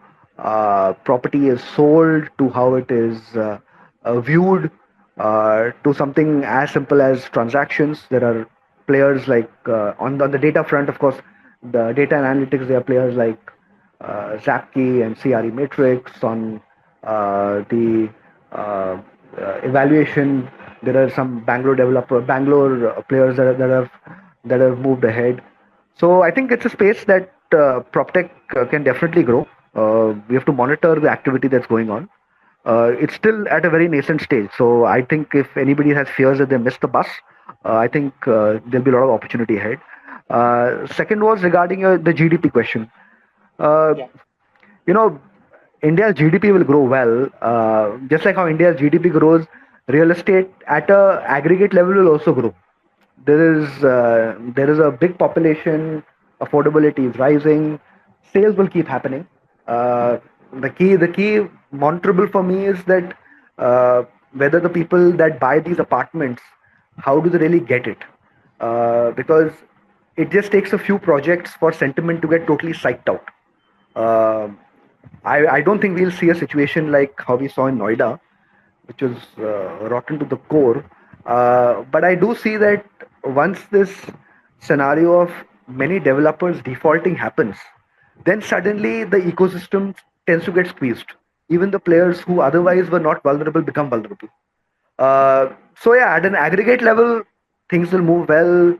property is sold to how it is viewed, to something as simple as transactions. There are players like on the data front, of course, the data analytics. There are players like Zapkey and CRE Matrix. On the evaluation, there are some Bangalore players that have moved ahead. So I think it's a space that prop tech can definitely grow. We have to monitor the activity that's going on. It's still at a very nascent stage. So I think if anybody has fears that they missed the bus, I think there'll be a lot of opportunity ahead. Second was regarding the GDP question. Uh, Yeah. you know, India's GDP will grow well. Just like how India's GDP grows, real estate at a aggregate level will also grow. There is a big population, affordability is rising, sales will keep happening. Uh, the key monitorable for me is that whether the people that buy these apartments, how do they really get it? Because it just takes a few projects for sentiment to get totally psyched out. Uh, I don't think we'll see a situation like how we saw in Noida, which was rotten to the core. But I do see that once this scenario of many developers defaulting happens, then suddenly the ecosystem tends to get squeezed. Even the players who otherwise were not vulnerable become vulnerable. So yeah, at an aggregate level, things will move well.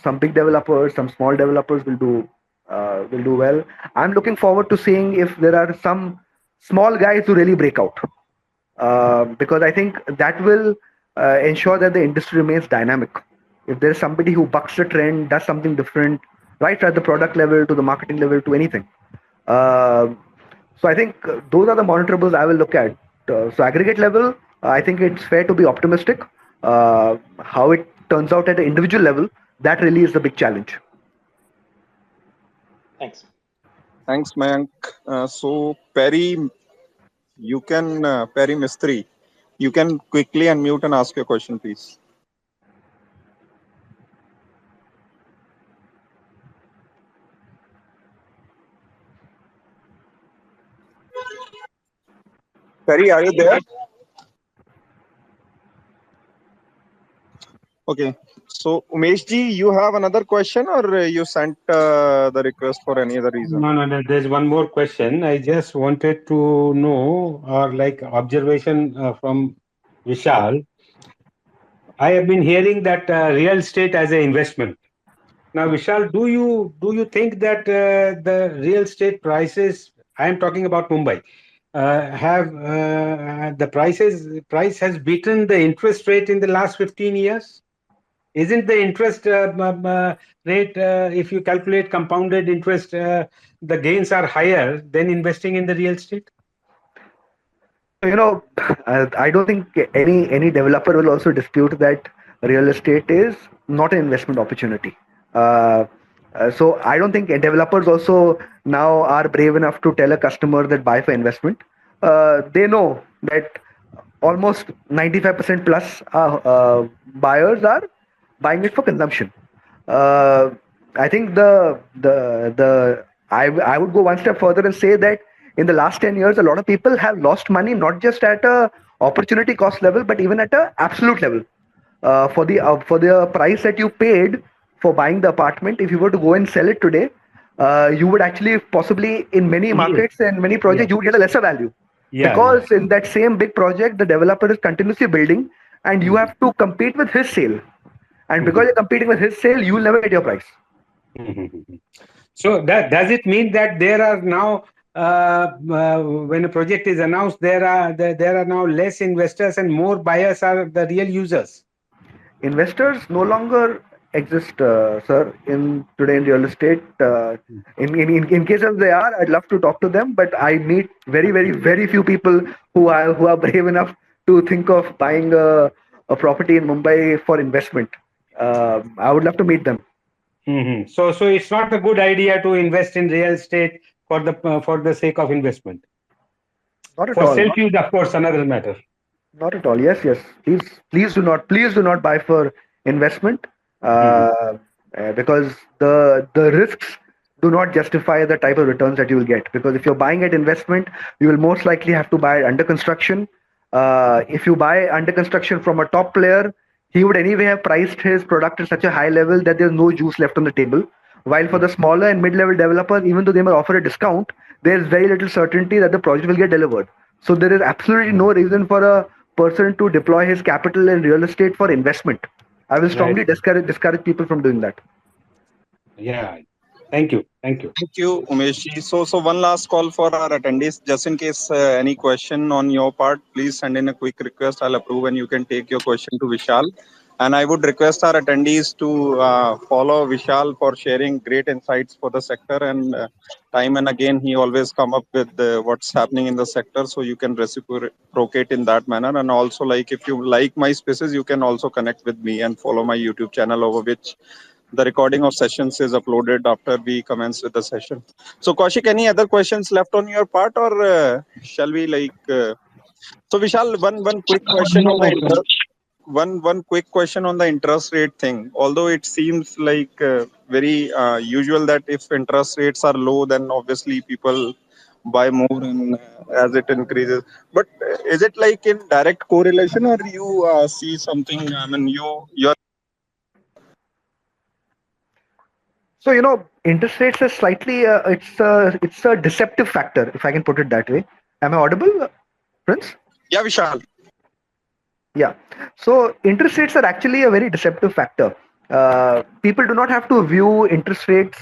Some big developers, some small developers will do well. I'm looking forward to seeing if there are some small guys who really break out, because I think that will ensure that the industry remains dynamic. If there's somebody who bucks the trend, does something different, right at the product level to the marketing level to anything. Uh, so I think those are the monitorables I will look at. So aggregate level, I think it's fair to be optimistic. How it turns out at the individual level, that really is the big challenge. Thanks. Thanks, Mayank. So, Perry Mistry, you can quickly unmute and ask your question, please. Perry, are you there? Okay. So, Umeshji, you have another question, or you sent the request for any other reason? No. There's one more question. I just wanted to know, or like observation from Vishal. I have been hearing that real estate as an investment. Now, Vishal, do you think that the real estate prices? I am talking about Mumbai. Have the price has beaten the interest rate in the last 15 years? Isn't the interest rate, if you calculate compounded interest, the gains are higher than investing in the real estate? So, I don't think any developer will also dispute that real estate is not an investment opportunity. Uh, so I don't think developers also now are brave enough to tell a customer that buy for investment. They know that almost 95% plus buyers are buying it for consumption. Uh, I think I would go one step further and say that in the last 10 years, a lot of people have lost money not just at a opportunity cost level, but even at a absolute level. For the price that you paid for buying the apartment, if you were to go and sell it today, you would actually possibly in many Yes. markets and many Yeah. projects you would get a lesser value, Yeah. because in that same big project the developer is continuously building and you have to compete with his sale, and because you're competing with his sale you will never get your price. So that does it mean that there are now, when a project is announced, there are now less investors and more buyers are the real users? Investors no longer exist, sir, in today in real estate. In case if they are, I'd love to talk to them, but I meet very few people who are brave enough to think of buying a property in Mumbai for investment. I would love to meet them. So it's not a good idea to invest in real estate for the sake of investment. Not at For all. self use, of course, another matter. Not at all. Yes, yes. Please do not buy for investment, because the risks do not justify the type of returns that you will get. Because if you're buying at investment, you will most likely have to buy it under construction. If you buy under construction from a top player, he would anyway have priced his product at such a high level that there's no juice left on the table. While for the smaller and mid-level developers, even though they may offer a discount, there's very little certainty that the project will get delivered. So there is absolutely no reason for a person to deploy his capital in real estate for investment. I will strongly Right. discourage people from doing that. Yeah. Thank you. Thank you. Thank you, Umeshji. So one last call for our attendees. Just in case any question on your part, please send in a quick request. I'll approve and you can take your question to Vishal. And I would request our attendees to follow Vishal for sharing great insights for the sector. And time and again, he always come up with what's happening in the sector. So you can reciprocate in that manner. And also, like if you like my spaces, you can also connect with me and follow my YouTube channel, over which the recording of sessions is uploaded after we commence with the session. So, Kaushik, any other questions left on your part, or shall we So, Vishal, one quick question No on the more, Prince. one quick question on the interest rate thing. Although it seems like very usual that if interest rates are low, then obviously people buy more and as it increases. But is it like in direct correlation, or you see something? I mean, you're So interest rates is slightly it's a deceptive factor, if I can put it that way. Am I audible, Prince? yeah, Vishal. Yeah. So interest rates are actually a very deceptive factor. People do not have to view interest rates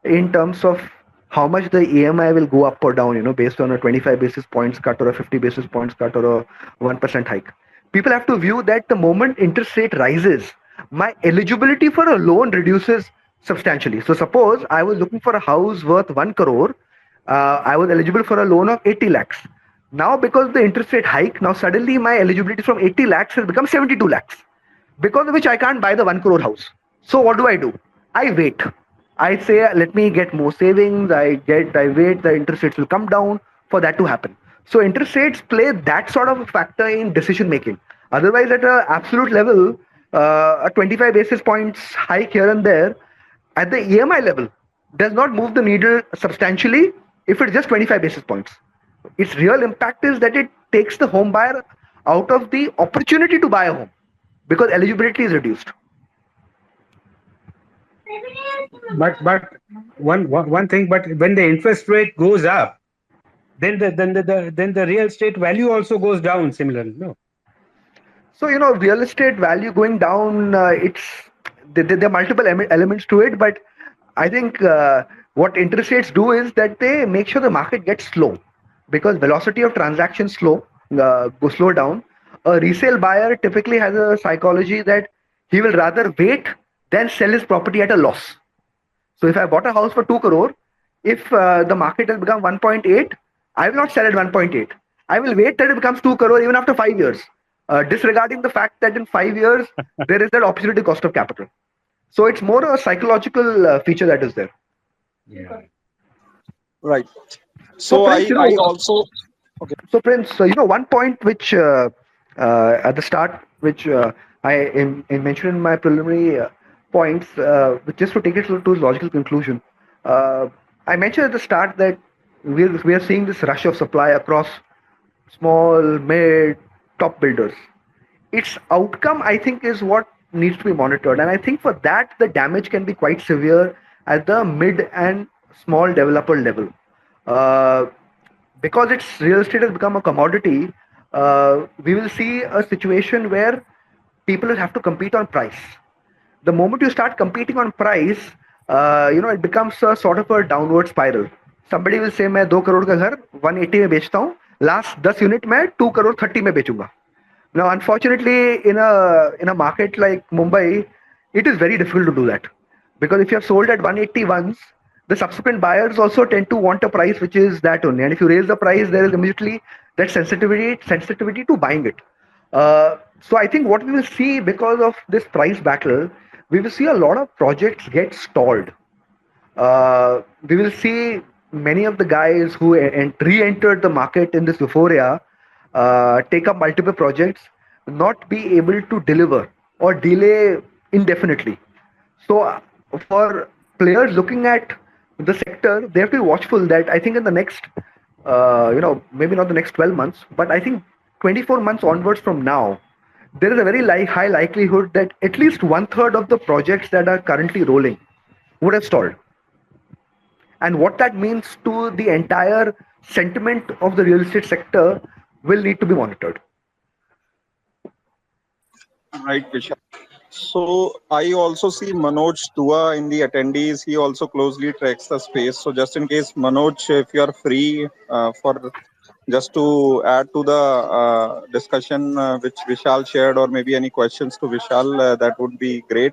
in terms of how much the EMI will go up or down, based on a 25 basis points cut or a 50 basis points cut or a 1% hike. People have to view that the moment interest rate rises, my eligibility for a loan reduces substantially. So suppose I was looking for a house worth 1 crore, I was eligible for a loan of 80 lakhs. Now, because the interest rate hike, now suddenly my eligibility from 80 lakhs has become 72 lakhs, because of which I can't buy the 1 crore house. So what do? I wait. I say, let me get more savings. I wait, the interest rates will come down for that to happen. So interest rates play that sort of a factor in decision making. Otherwise, at an absolute level, a 25 basis points hike here and there at the EMI level does not move the needle substantially if it's just 25 basis points. Its real impact is that it takes the home buyer out of the opportunity to buy a home because eligibility is reduced. But one thing. But when the interest rate goes up, then the real estate value also goes down similarly. No. So real estate value going down. There are multiple elements to it, but I think what interest rates do is that they make sure the market gets slow, because velocity of transactions slow down. A resale buyer typically has a psychology that he will rather wait than sell his property at a loss. So if I bought a house for 2 crore, if the market has become 1.8, I will not sell at 1.8. I will wait till it becomes 2 crore even after 5 years, disregarding the fact that in 5 years there is that opportunity cost of capital. So it's more a psychological feature that is there. Yeah. Right. So So Prince, I also okay. So Prince, one point which at the start, which I mentioned in my preliminary points, just to take it to its logical conclusion, uh, I mentioned at the start that we are seeing this rush of supply across small, mid, top builders. Its outcome, I think, is what needs to be monitored, and I think for that the damage can be quite severe at the mid and small developer level. Uh, because its real estate has become a commodity, we will see a situation where people will have to compete on price. The moment you start competing on price, it becomes a sort of a downward spiral. Somebody will say, मैं 2 crore का घर 180 में बेचता हूँ, last 10 unit मैं 2 crore 30 में बेचूंगा. Now, unfortunately, in a market like Mumbai, it is very difficult to do that, because if you have sold at 180 once, the subsequent buyers also tend to want a price which is that only, and if you raise the price, there is immediately that sensitivity to buying it. So I think what we will see because of this price battle, we will see a lot of projects get stalled. We will see many of the guys who re-entered the market in this euphoria take up multiple projects, not be able to deliver or delay indefinitely. So for players looking at the sector, they have to be watchful that I think in the next, maybe not the next 12 months, but I think 24 months onwards from now, there is a very high likelihood that at least 1/3 of the projects that are currently rolling would have stalled. And what that means to the entire sentiment of the real estate sector will need to be monitored. Right, Vishal. So I also see Manoj Dua in the attendees. He also closely tracks the space. So just in case, Manoj, if you are free for just to add to the discussion which Vishal shared, or maybe any questions to Vishal, that would be great.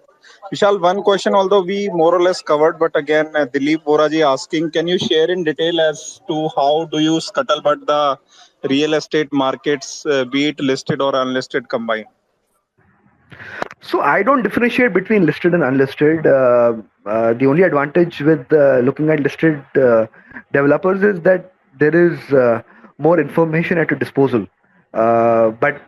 Vishal, one question, although we more or less covered, but again, Dilip Boraji asking, can you share in detail as to how do you scuttlebutt the real estate markets, be it listed or unlisted combined? So I don't differentiate between listed and unlisted. The only advantage with looking at listed developers is that there is more information at your disposal. But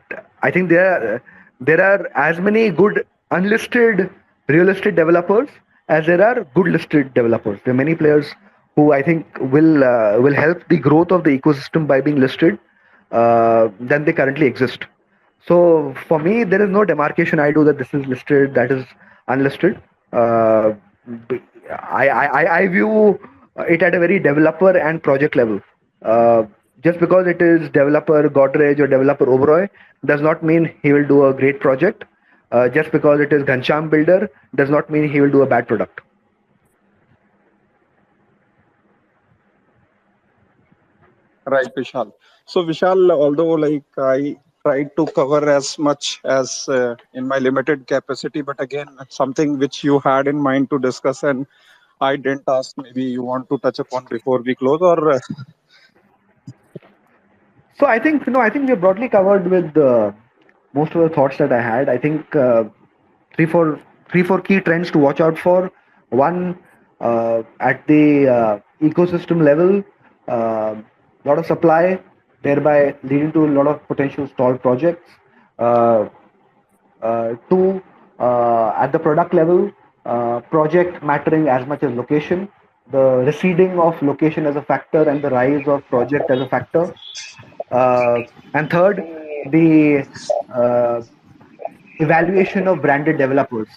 I think there are as many good unlisted real estate developers as there are good listed developers. There are many players who I think will help the growth of the ecosystem by being listed than they currently exist. So for me, there is no demarcation I do that this is listed, that is unlisted. Uh, b- I view it at a very developer and project level. Uh, just because it is developer Godrej or developer Oberoi does not mean he will do a great project. Just because it is Ghanshyam Builder does not mean he will do a bad product. Right, Vishal. So, Vishal, although like I tried to cover as much as in my limited capacity, but again, something which you had in mind to discuss, and I didn't ask. Maybe you want to touch upon before we close, or So I think I think we're broadly covered with most of the thoughts that I had. I think three four three four key trends to watch out for. One, at the ecosystem level, a lot of supply, thereby leading to a lot of potential stalled projects. Uh, Two, at the product level, project mattering as much as location. The receding of location as a factor and the rise of project as a factor. And third, the uh, evaluation of branded developers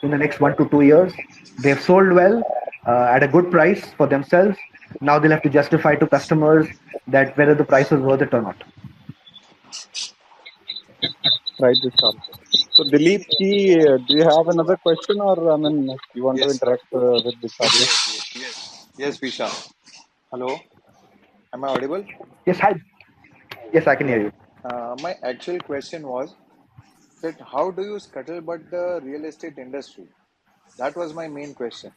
in the next 1 to 2 years. They've sold well at a good price for themselves. Now they'll have to justify to customers that whether the price was worth it or not. right, Vishal. So, Dilip, do you have another question, or I mean, you want to Yes, interact with Vishal? Yeah. yes, Vishal. Hello, am I audible? Yes, hi. Yes, I can hear Yeah. you. My actual question was that how do you scuttlebutt the real estate industry? That was my main question.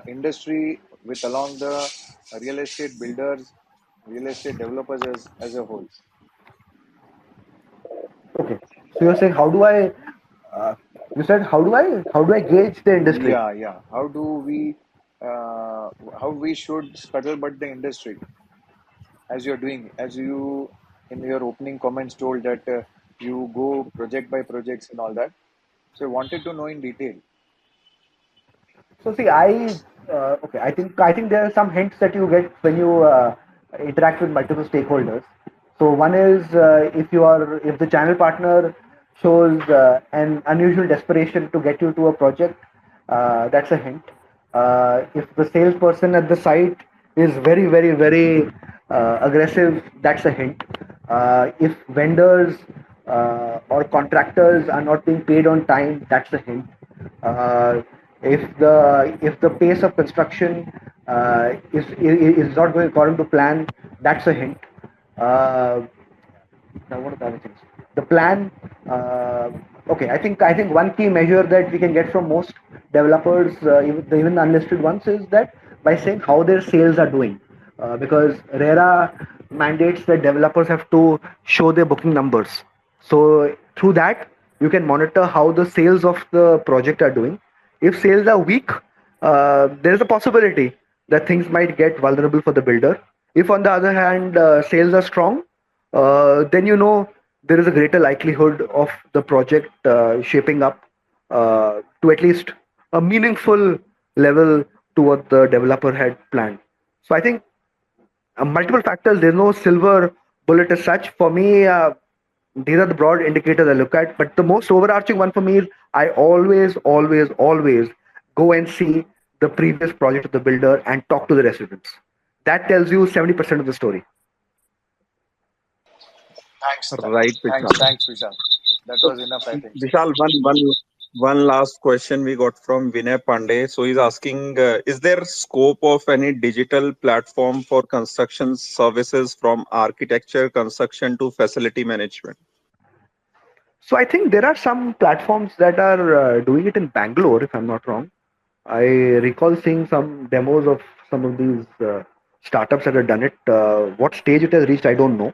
Industry with along the real estate builders, real estate developers as a whole. Okay. So you're saying how do I? Uh, you said how do I gauge the industry? Yeah. Uh, how we should scuttlebutt the industry as you're doing, as you in your opening comments told that you go project by projects and all that. So I wanted to know in detail. So see, I think there are some hints that you get when you interact with multiple stakeholders. So one is if the channel partner shows an unusual desperation to get you to a project, that's a hint. If the salesperson at the site is very very very aggressive, that's a hint. If vendors or contractors are not being paid on time, that's a hint. Uh, if the pace of construction is not going according to plan, that's a hint. Uh, Now, what are the other things? The plan. Okay, I think one key measure that we can get from most developers, even the unlisted ones, is that by saying how their sales are doing, because RERA mandates that developers have to show their booking numbers. So through that, you can monitor how the sales of the project are doing. If sales are weak, there is a possibility that things might get vulnerable for the builder. If on the other hand, sales are strong, then there is a greater likelihood of the project shaping up to at least a meaningful level to what the developer had planned. So I think multiple factors. There's no silver bullet as such. For me, these are the broad indicators I look at. But the most overarching one for me is I always, always, always go and see the previous project of the builder and talk to the residents. That tells you 70% of the story. Thanks, Right, Vishal. thanks, Vishal. That was enough, I think. Vishal, one last question we got from Vinay Pandey. So he's asking, is there scope of any digital platform for construction services from architecture, construction to facility management? So I think there are some platforms that are doing it in Bangalore, if I'm not wrong. I recall seeing some demos of some of these startups that have done it. What stage it has reached, I don't know.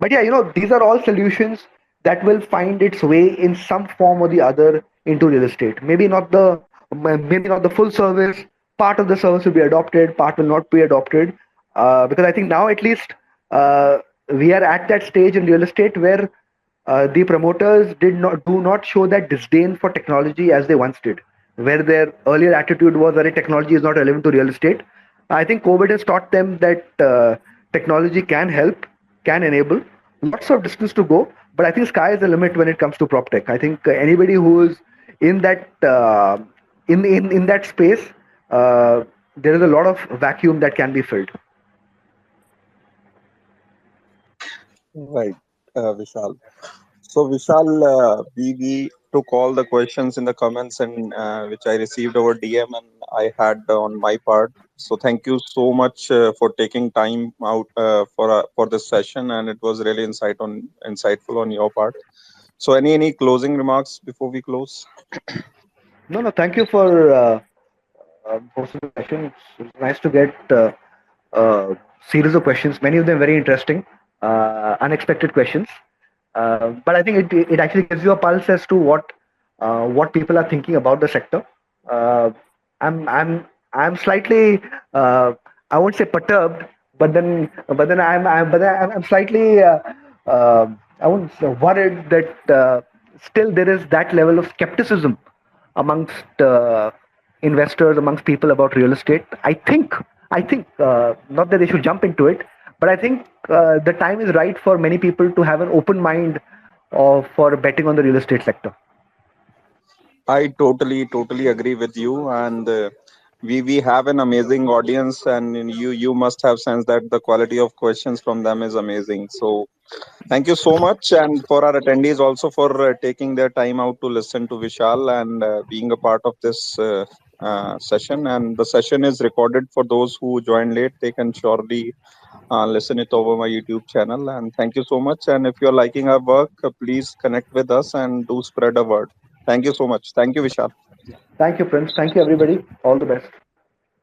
But yeah, these are all solutions that will find its way in some form or the other into real estate. Maybe not the full service. Part of the service will be adopted, part will not be adopted. Because I think now at least we are at that stage in real estate where the promoters do not show that disdain for technology as they once did, where their earlier attitude was that technology is not relevant to real estate. I think COVID has taught them that technology can help, can enable. Lots of distance to go, but I think sky is the limit when it comes to prop tech. I think anybody who is in that in that space, there is a lot of vacuum that can be filled. Right, Vishal. So Vishal, we took all the questions in the comments and which I received over DM and I had on my part. So thank you so much for taking time out for this session, and it was really insightful on your part. So any closing remarks before we close? No, thank you for hosting the session. It's nice to get series of questions, many of them very interesting, unexpected questions. But I think it actually gives you a pulse as to what people are thinking about the sector. Uh, I'm slightly I won't say perturbed, but then I'm slightly I won't say worried that still there is that level of skepticism amongst investors, amongst people about real estate. I think not that they should jump into it, but I think the time is right for many people to have an open mind for betting on the real estate sector. I totally agree with you, and we have an amazing audience, and you must have sensed that the quality of questions from them is amazing. So thank you so much, and for our attendees also for taking their time out to listen to Vishal and being a part of this session. And the session is recorded for those who joined late. They can surely listen it over my YouTube channel. And thank you so much. And if you're liking our work, please connect with us and do spread a word. Thank you so much. Thank you, Vishal. Thank you, Prince. Thank you, everybody. All the best.